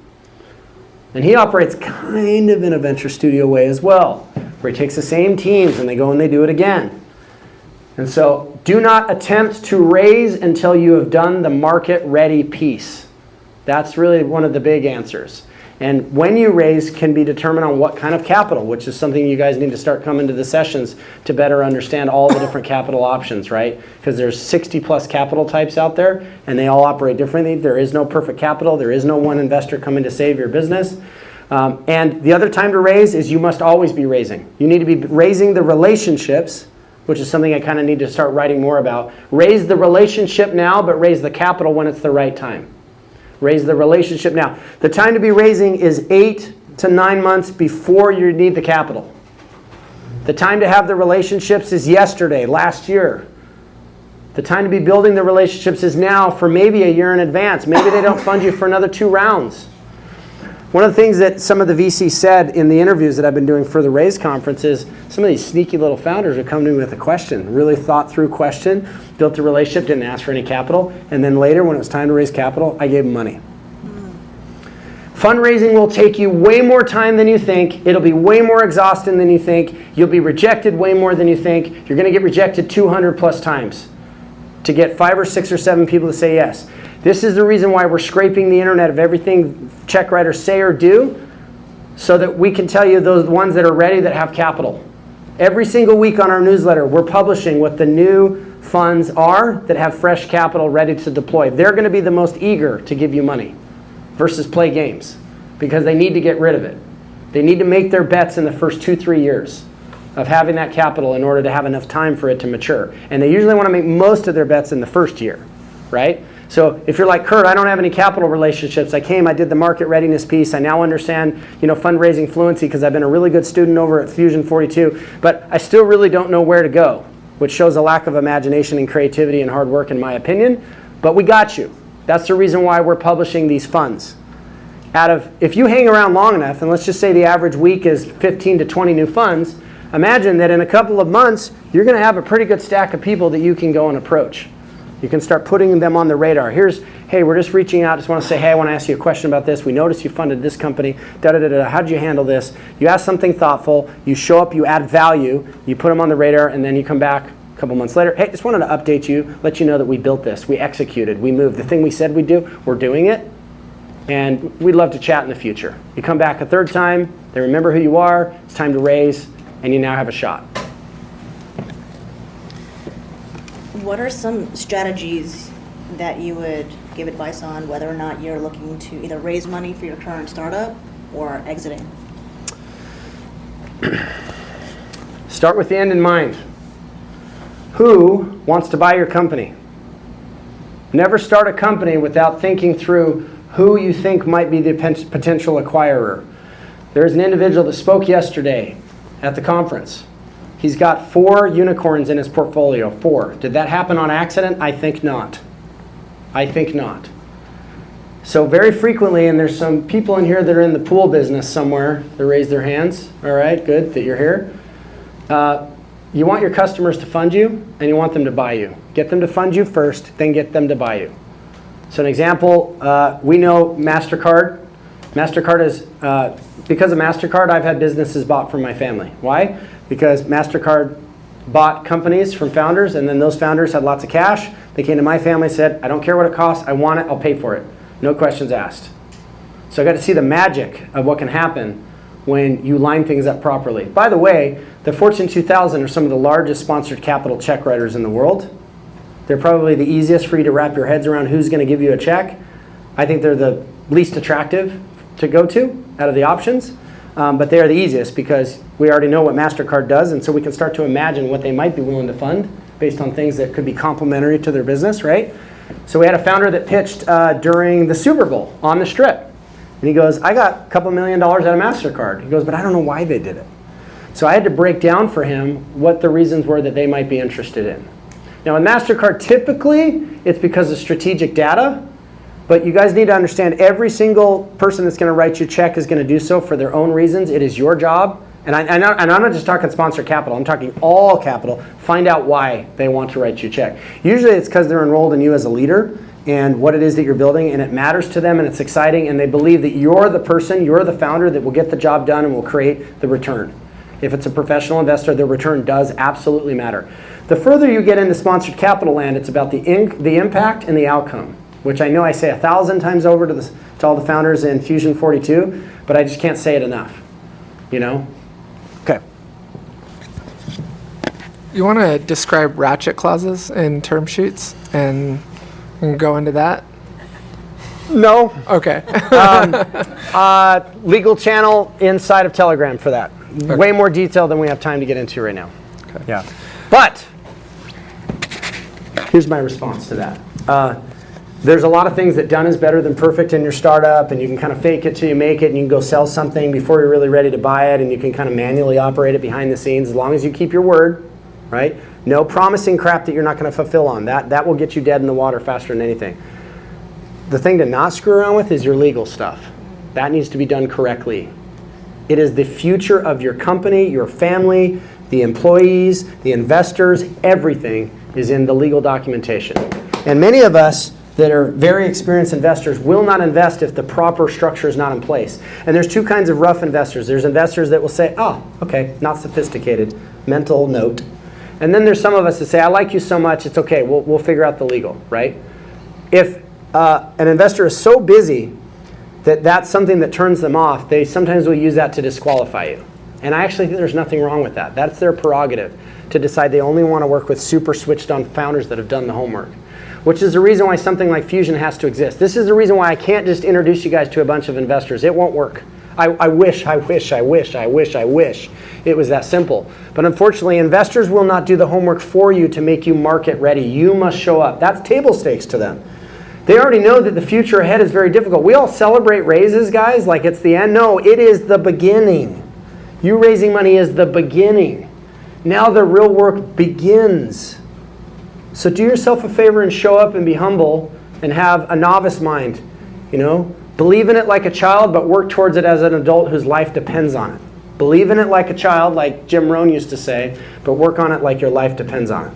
And he operates kind of in a venture studio way as well, where he takes the same teams and they go and they do it again. And so do not attempt to raise until you have done the market ready piece. That's really one of the big answers. And when you raise can be determined on what kind of capital, which is something you guys need to start coming to the sessions to better understand all the different capital options, right? Because there's 60 plus capital types out there, and they all operate differently. There is no perfect capital. There is no one investor coming to save your business. And the other time to raise is you must always be raising. You need to be raising the relationships, which is something I kind of need to start writing more about. Raise the relationship now, but raise the capital when it's the right time. Raise the relationship now. The time to be raising is 8 to 9 months before you need the capital. The time to have the relationships is yesterday, last year. The time to be building the relationships is now for maybe a year in advance. Maybe they don't fund you for another 2 rounds. One of the things that some of the VCs said in the interviews that I've been doing for the Raise conference is some of these sneaky little founders would come to me with a question, really thought through question, built a relationship, didn't ask for any capital, and then later when it was time to raise capital, I gave them money. Fundraising will take you way more time than you think. It'll be way more exhausting than you think. You'll be rejected way more than you think. You're going to get rejected 200 plus times to get 5 or 6 or 7 people to say yes. This is the reason why we're scraping the internet of everything check writers say or do, so that we can tell you those ones that are ready that have capital. Every single week on our newsletter, we're publishing what the new funds are that have fresh capital ready to deploy. They're going to be the most eager to give you money versus play games, because they need to get rid of it. They need to make their bets in the first 2-3 years of having that capital in order to have enough time for it to mature. And they usually want to make most of their bets in the first year, right? So if you're like, Kurt, I don't have any capital relationships. I did the market readiness piece. I now understand, fundraising fluency because I've been a really good student over at Fusion 42, but I still really don't know where to go, which shows a lack of imagination and creativity and hard work in my opinion. But we got you. That's the reason why we're publishing these funds. If you hang around long enough, and let's just say the average week is 15 to 20 new funds, imagine that in a couple of months, you're going to have a pretty good stack of people that you can go and approach. You can start putting them on the radar. Hey, we're just reaching out. Just want to say, hey, I want to ask you a question about this. We noticed you funded this company. How did you handle this? You ask something thoughtful. You show up. You add value. You put them on the radar, and then you come back a couple months later. Hey, just wanted to update you, let you know that we built this. We executed. We moved. The thing we said we'd do, we're doing it. And we'd love to chat in the future. You come back a third time. They remember who you are. It's time to raise, and you now have a shot. What are some strategies that you would give advice on whether or not you're looking to either raise money for your current startup or exiting? Start with the end in mind. Who wants to buy your company? Never start a company without thinking through who you think might be the potential acquirer. There's an individual that spoke yesterday at the conference. He's got 4 unicorns in his portfolio, 4. Did that happen on accident? I think not. I think not. So very frequently, and there's some people in here that are in the pool business somewhere that raise their hands. All right, good that you're here. You want your customers to fund you, and you want them to buy you. Get them to fund you first, then get them to buy you. So an example, we know MasterCard. MasterCard is, because of MasterCard, I've had businesses bought from my family. Why? Because MasterCard bought companies from founders, and then those founders had lots of cash. They came to my family and said, I don't care what it costs, I want it, I'll pay for it. No questions asked. So I got to see the magic of what can happen when you line things up properly. By the way, the Fortune 2000 are some of the largest sponsored capital check writers in the world. They're probably the easiest for you to wrap your heads around who's going to give you a check. I think they're the least attractive to go to out of the options. But they are the easiest because we already know what MasterCard does, and so we can start to imagine what they might be willing to fund based on things that could be complementary to their business, right? So we had a founder that pitched during the Super Bowl on the Strip. And he goes, I got a couple $1 million out of MasterCard. He goes, but I don't know why they did it. So I had to break down for him what the reasons were that they might be interested in. Now in MasterCard, typically it's because of strategic data. But you guys need to understand every single person that's going to write you a check is going to do so for their own reasons. It is your job. And I'm not just talking sponsor capital. I'm talking all capital. Find out why they want to write you a check. Usually it's because they're enrolled in you as a leader and what it is that you're building. And it matters to them and it's exciting. And they believe that you're the person, you're the founder that will get the job done and will create the return. If it's a professional investor, the return does absolutely matter. The further you get into sponsored capital land, it's about the impact and the outcome, which I know I say 1,000 times over to all the founders in Fusion 42, but I just can't say it enough, Okay. You want to describe ratchet clauses in term sheets and go into that? No. Okay. Legal channel inside of Telegram for that. Okay. Way more detail than we have time to get into right now. Okay. Yeah. But here's my response to that. There's a lot of things that done is better than perfect in your startup, and you can kind of fake it till you make it, and you can go sell something before you're really ready to buy it, and you can kind of manually operate it behind the scenes as long as you keep your word, right? No promising crap that you're not going to fulfill on. That will get you dead in the water faster than anything. The thing to not screw around with is your legal stuff. That needs to be done correctly. It is the future of your company, your family, the employees, the investors, everything is in the legal documentation. And many of us that are very experienced investors will not invest if the proper structure is not in place. And there's two kinds of rough investors. There's investors that will say, oh, okay, not sophisticated, mental note. And then there's some of us that say, I like you so much, it's okay, we'll figure out the legal, right? If an investor is so busy that that's something that turns them off, they sometimes will use that to disqualify you. And I actually think there's nothing wrong with that. That's their prerogative to decide they only want to work with super switched on founders that have done the homework. Which is the reason why something like Fusion has to exist. This is the reason why I can't just introduce you guys to a bunch of investors. It won't work. I wish it was that simple. But unfortunately, investors will not do the homework for you to make you market ready. You must show up. That's table stakes to them. They already know that the future ahead is very difficult. We all celebrate raises, guys, like it's the end. No, it is the beginning. You raising money is the beginning. Now the real work begins. So do yourself a favor and show up and be humble and have a novice mind. You know, believe in it like a child, but work towards it as an adult whose life depends on it. Believe in it like a child, like Jim Rohn used to say, but work on it like your life depends on it.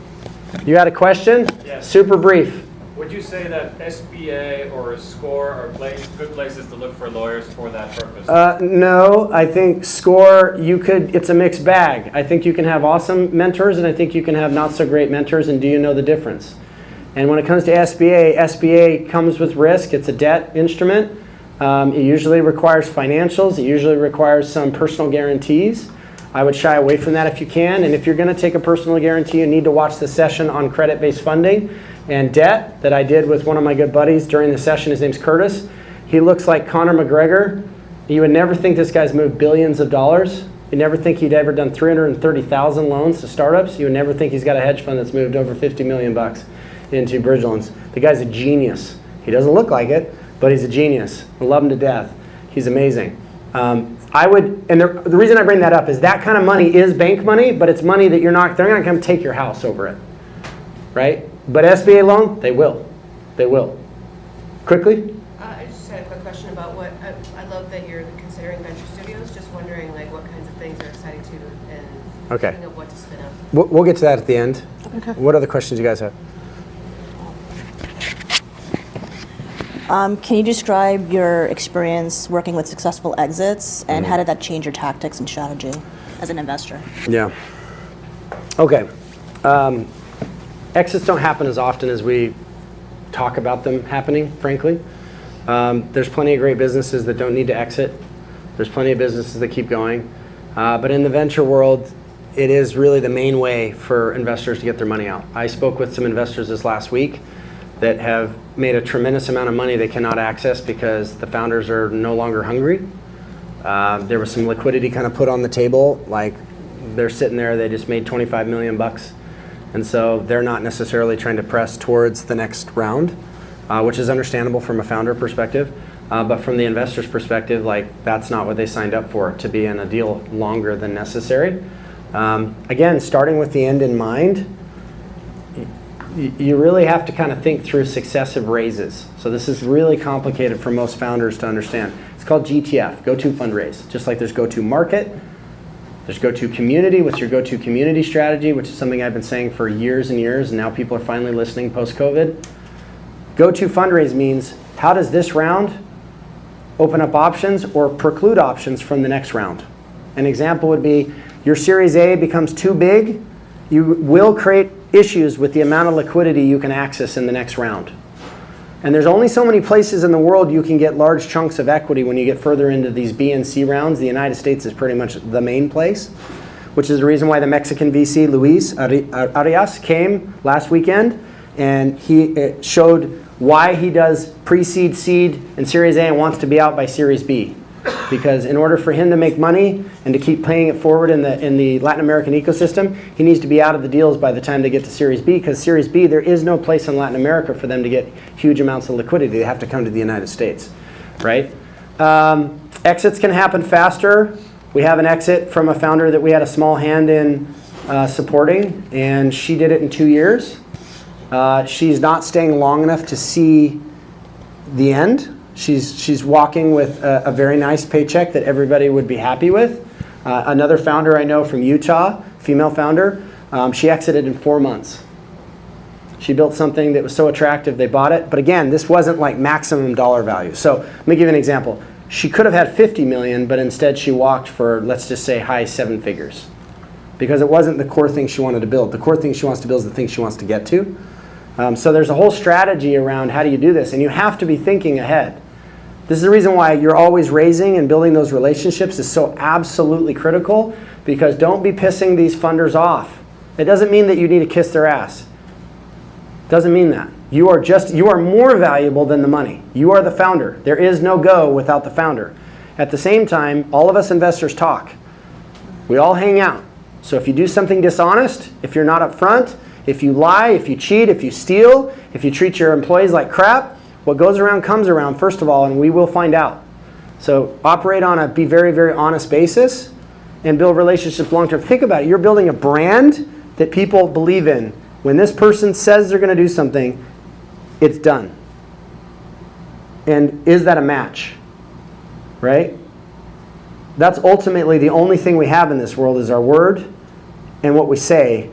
You had a question? Yes. Super brief. Would you say that SBA or SCORE are good places to look for lawyers for that purpose? No, I think SCORE, it's a mixed bag. I think you can have awesome mentors, and I think you can have not so great mentors, and do you know the difference? And when it comes to SBA comes with risk. It's a debt instrument. It usually requires financials. It usually requires some personal guarantees. I would shy away from that if you can. And if you're going to take a personal guarantee, you need to watch the session on credit-based funding and debt that I did with one of my good buddies during the session. His name's Curtis. He looks like Conor McGregor. You would never think this guy's moved billions of dollars. You'd never think he'd ever done 330,000 loans to startups. You would never think he's got a hedge fund that's moved over 50 million bucks into bridge loans. The guy's a genius. He doesn't look like it, but he's a genius. I love him to death. He's amazing. The reason I bring that up is that kind of money is bank money, but it's money that they're not going to come take your house over it, right? But SBA loan, they will. They will. Quickly? I just had a quick question about what, I love that you're considering venture studios, just wondering like what kinds of things are exciting to you and thinking of what to spin up. We'll get to that at the end. Okay. What other questions you guys have? Can you describe your experience working with successful exits, and how did that change your tactics and strategy as an investor? Yeah. Okay. Exits don't happen as often as we talk about them happening, frankly. There's plenty of great businesses that don't need to exit. There's plenty of businesses that keep going. But in the venture world, it is really the main way for investors to get their money out. I spoke with some investors this last week that have made a tremendous amount of money they cannot access because the founders are no longer hungry. There was some liquidity kind of put on the table, like they're sitting there, they just made 25 million bucks. And so they're not necessarily trying to press towards the next round, which is understandable from a founder perspective. But from the investor's perspective, like that's not what they signed up for, to be in a deal longer than necessary. Again, starting with the end in mind, you really have to kind of think through successive raises. So this is really complicated for most founders to understand. It's called GTF, go-to fundraise. Just like there's go-to market, there's go-to community. What's your go-to community strategy, which is something I've been saying for years and years, and now people are finally listening post-COVID. Go-to fundraise means, how does this round open up options or preclude options from the next round? An example would be, your Series A becomes too big, you will create issues with the amount of liquidity you can access in the next round. And there's only so many places in the world you can get large chunks of equity when you get further into these B and C rounds. The United States is pretty much the main place, which is the reason why the Mexican VC, Luis Arias, came last weekend, and he showed why he does pre-seed, seed, and Series A and wants to be out by Series B. Because in order for him to make money and to keep paying it forward in the Latin American ecosystem, he needs to be out of the deals by the time they get to Series B, because Series B, there is no place in Latin America for them to get huge amounts of liquidity. They have to come to the United States, right? Exits can happen faster. We have an exit from a founder that we had a small hand in supporting, and she did it in 2 years. She's not staying long enough to see the end. She's walking with a very nice paycheck that everybody would be happy with. Another founder I know from Utah, female founder, she exited in 4 months. She built something that was so attractive they bought it. But again, this wasn't like maximum dollar value. So let me give you an example. She could have had 50 million, but instead she walked for, let's just say, high 7 figures. Because it wasn't the core thing she wanted to build. The core thing she wants to build is the thing she wants to get to. So there's a whole strategy around how do you do this. And you have to be thinking ahead. This is the reason why you're always raising and building those relationships is so absolutely critical, because don't be pissing these funders off. It doesn't mean that you need to kiss their ass. Doesn't mean that. You are more valuable than the money. You are the founder. There is no go without the founder. At the same time, all of us investors talk. We all hang out. So if you do something dishonest, if you're not upfront, if you lie, if you cheat, if you steal, if you treat your employees like crap, what goes around comes around, first of all, and we will find out. So operate on a be very, very honest basis and build relationships long term. Think about it. You're building a brand that people believe in. When this person says they're going to do something, it's done. And is that a match? Right? That's ultimately the only thing we have in this world is our word and what we say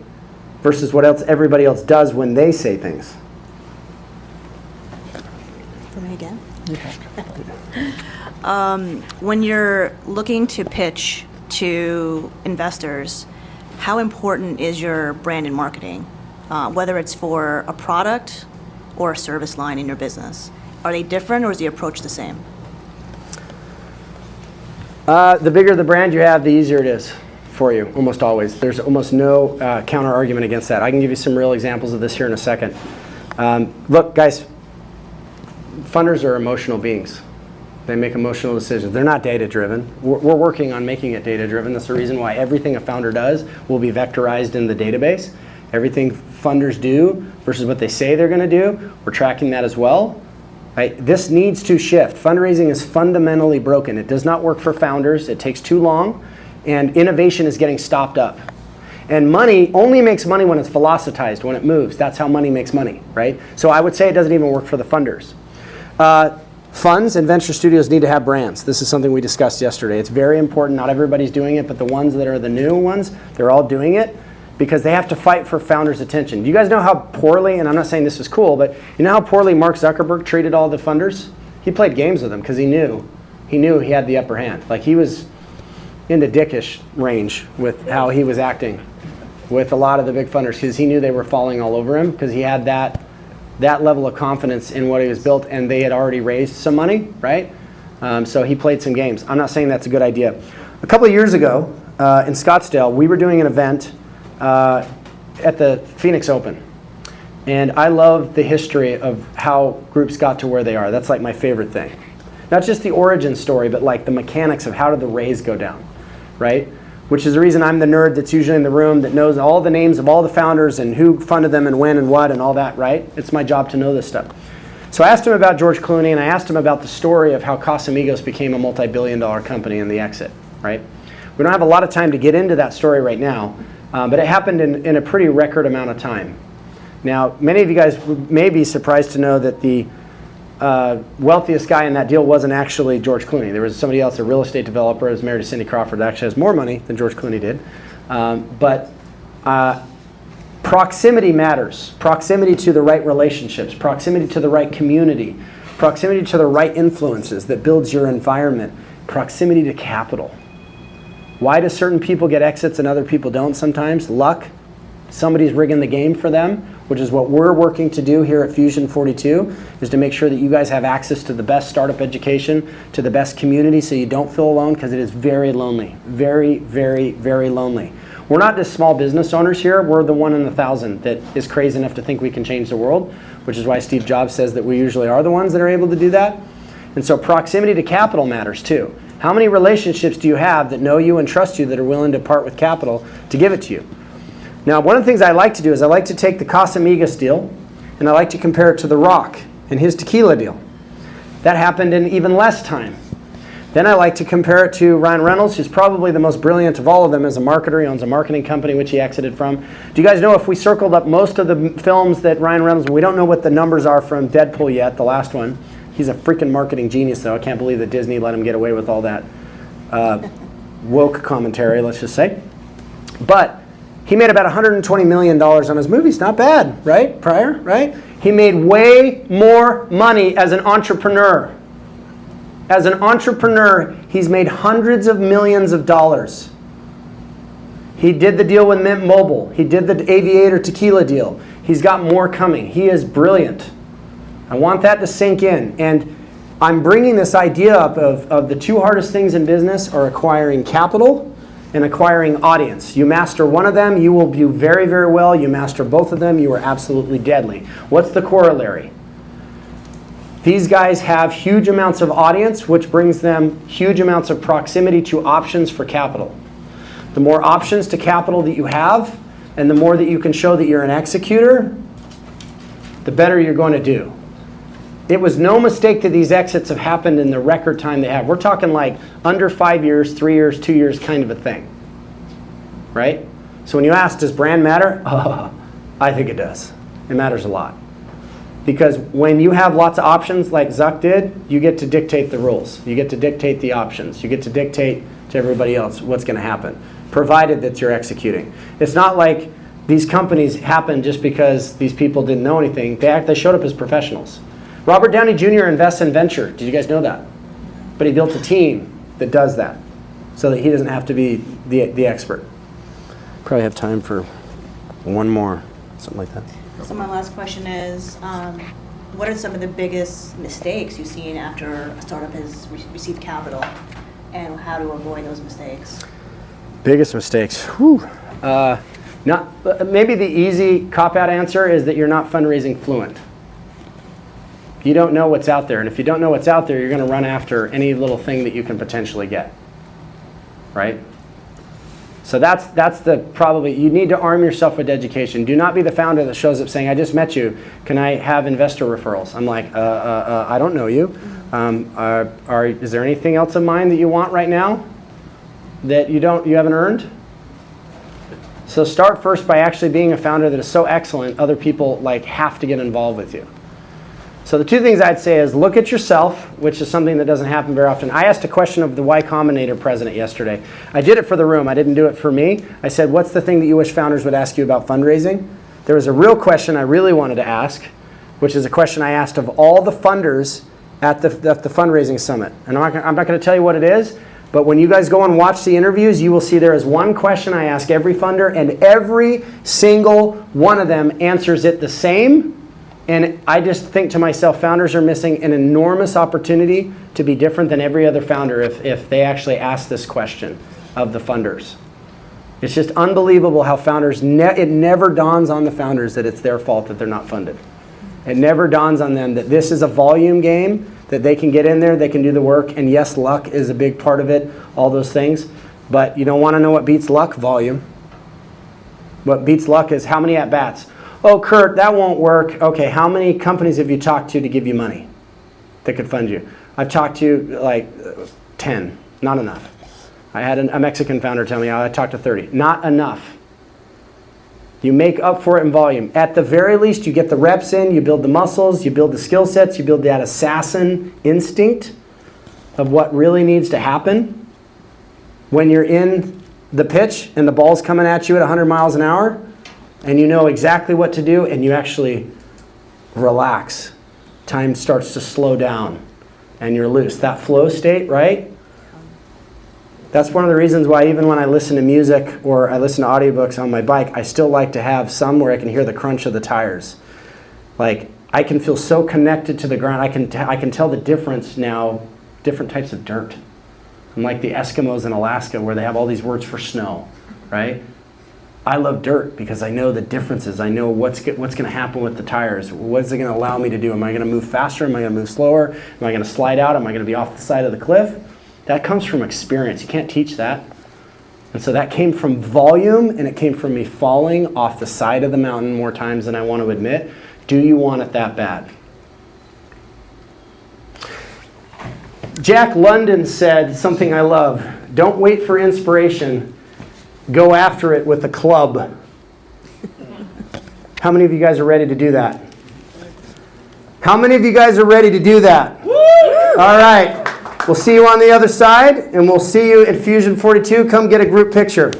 versus what else everybody else does when they say things. For me again? When you're looking to pitch to investors, how important is your brand and marketing? Whether it's for a product or a service line in your business. Are they different, or is the approach the same? The bigger the brand you have, the easier it is for you, almost always. There's almost no counter argument against that. I can give you some real examples of this here in a second. Look, guys, funders are emotional beings. They make emotional decisions. They're not data-driven. We're working on making it data-driven. That's the reason why everything a founder does will be vectorized in the database. Everything funders do versus what they say they're going to do, we're tracking that as well. Right? This needs to shift. Fundraising is fundamentally broken. It does not work for founders. It takes too long, and innovation is getting stopped up. And money only makes money when it's velocitized, when it moves. That's how money makes money, right? So I would say it doesn't even work for the funders. Funds and venture studios need to have brands. This is something we discussed yesterday. It's very important. Not everybody's doing it, but the ones that are the new ones, they're all doing it because they have to fight for founders' attention. Do you guys know how poorly, and I'm not saying this was cool, but you know how poorly Mark Zuckerberg treated all the funders? He played games with them because he knew he had the upper hand. Like, he was into dickish range with how he was acting with a lot of the big funders because he knew they were falling all over him because he had that level of confidence in what he was built, and they had already raised some money, right? So he played some games. I'm not saying that's a good idea. A couple of years ago in Scottsdale, we were doing an event at the Phoenix Open. And I love the history of how groups got to where they are. That's like my favorite thing. Not just the origin story, but like the mechanics of how did the raise go down, right? Which is the reason I'm the nerd that's usually in the room that knows all the names of all the founders and who funded them and when and what and all that, right? It's my job to know this stuff. So I asked him about George Clooney, and I asked him about the story of how Casamigos became a multi-billion-dollar company in the exit, right? We don't have a lot of time to get into that story right now, but it happened in a pretty record amount of time. Now, many of you guys may be surprised to know that the wealthiest guy in that deal wasn't actually George Clooney. There was somebody else, a real estate developer, who was married to Cindy Crawford, that actually has more money than George Clooney did. But proximity matters. Proximity to the right relationships, proximity to the right community, proximity to the right influences that builds your environment, proximity to capital. Why do certain people get exits and other people don't sometimes? Luck. Somebody's rigging the game for them, which is what we're working to do here at Fusion 42, is to make sure that you guys have access to the best startup education, to the best community, so you don't feel alone, because it is very lonely. Very, very, very lonely. We're not just small business owners here. We're the 1 in 1,000 that is crazy enough to think we can change the world, which is why Steve Jobs says that we usually are the ones that are able to do that. And so proximity to capital matters too. How many relationships do you have that know you and trust you that are willing to part with capital to give it to you? Now, one of the things I like to do is I like to take the Casamigos deal and I like to compare it to The Rock and his tequila deal. That happened in even less time. Then I like to compare it to Ryan Reynolds, who's probably the most brilliant of all of them as a marketer. He owns a marketing company, which he exited from. Do you guys know if we circled up most of the films that Ryan Reynolds, we don't know what the numbers are from Deadpool yet, the last one. He's a freaking marketing genius, though. I can't believe that Disney let him get away with all that woke commentary, let's just say. But he made about $120 million on his movies. Not bad, right? Prior, right? He made way more money as an entrepreneur. As an entrepreneur, he's made hundreds of millions of dollars. He did the deal with Mint Mobile. He did the Aviator tequila deal. He's got more coming. He is brilliant. I want that to sink in. And I'm bringing this idea up of the two hardest things in business are acquiring capital and acquiring audience. You master one of them, you will do very, very well. You master both of them, you are absolutely deadly. What's the corollary? These guys have huge amounts of audience, which brings them huge amounts of proximity to options for capital. The more options to capital that you have, and the more that you can show that you're an executor, the better you're going to do. It was no mistake that these exits have happened in the record time they have. We're talking like under 5 years, 3 years, 2 years kind of a thing. Right? So when you ask, does brand matter? I think it does. It matters a lot. Because when you have lots of options like Zuck did, you get to dictate the rules. You get to dictate the options. You get to dictate to everybody else what's going to happen, provided that you're executing. It's not like these companies happen just because these people didn't know anything. They showed up as professionals. Robert Downey Jr. invests in venture. Did you guys know that? But he built a team that does that so that he doesn't have to be the expert. Probably have time for one more, something like that. So my last question is, what are some of the biggest mistakes you've seen after a startup has received capital, and how to avoid those mistakes? Biggest mistakes. Maybe the easy cop-out answer is that you're not fundraising fluent. You don't know what's out there, and if you don't know what's out there, you're going to run after any little thing that you can potentially get, right? So that's the probably, you need to arm yourself with education. Do not be the founder that shows up saying, I just met you, can I have investor referrals? I'm like, I don't know you. Is there anything else of mine that you want right now that you haven't earned? So start first by actually being a founder that is so excellent, other people like have to get involved with you. So the two things I'd say is look at yourself, which is something that doesn't happen very often. I asked a question of the Y Combinator president yesterday. I did it for the room. I didn't do it for me. I said, what's the thing that you wish founders would ask you about fundraising? There was a real question I really wanted to ask, which is a question I asked of all the funders at the fundraising summit. And I'm not going to tell you what it is, but when you guys go and watch the interviews, you will see there is one question I ask every funder, and every single one of them answers it the same. And I just think to myself, founders are missing an enormous opportunity to be different than every other founder if they actually ask this question of the funders. It's just unbelievable how founders, it never dawns on the founders that it's their fault that they're not funded. It never dawns on them that this is a volume game, that they can get in there, they can do the work, and yes, luck is a big part of it, all those things. But you don't want to know what beats luck? Volume. What beats luck is how many at-bats. Oh, Kurt, that won't work. Okay, how many companies have you talked to give you money that could fund you? I've talked to like 10, not enough. I had a Mexican founder tell me, I talked to 30. Not enough. You make up for it in volume. At the very least, you get the reps in, you build the muscles, you build the skill sets, you build that assassin instinct of what really needs to happen when you're in the pitch and the ball's coming at you at 100 miles an hour. And you know exactly what to do, and you actually relax. Time starts to slow down, and you're loose. That flow state, right? That's one of the reasons why even when I listen to music or I listen to audiobooks on my bike, I still like to have some where I can hear the crunch of the tires. Like, I can feel so connected to the ground. I can tell the difference now, different types of dirt. I'm like the Eskimos in Alaska where they have all these words for snow, right? I love dirt because I know the differences. I know what's going to happen with the tires. What's it going to allow me to do? Am I going to move faster? Am I going to move slower? Am I going to slide out? Am I going to be off the side of the cliff? That comes from experience. You can't teach that. And so that came from volume, and it came from me falling off the side of the mountain more times than I want to admit. Do you want it that bad? Jack London said something I love. Don't wait for inspiration. Go after it with a club. How many of you guys are ready to do that? How many of you guys are ready to do that? All right. We'll see you on the other side, and we'll see you at Fusion 42. Come get a group picture.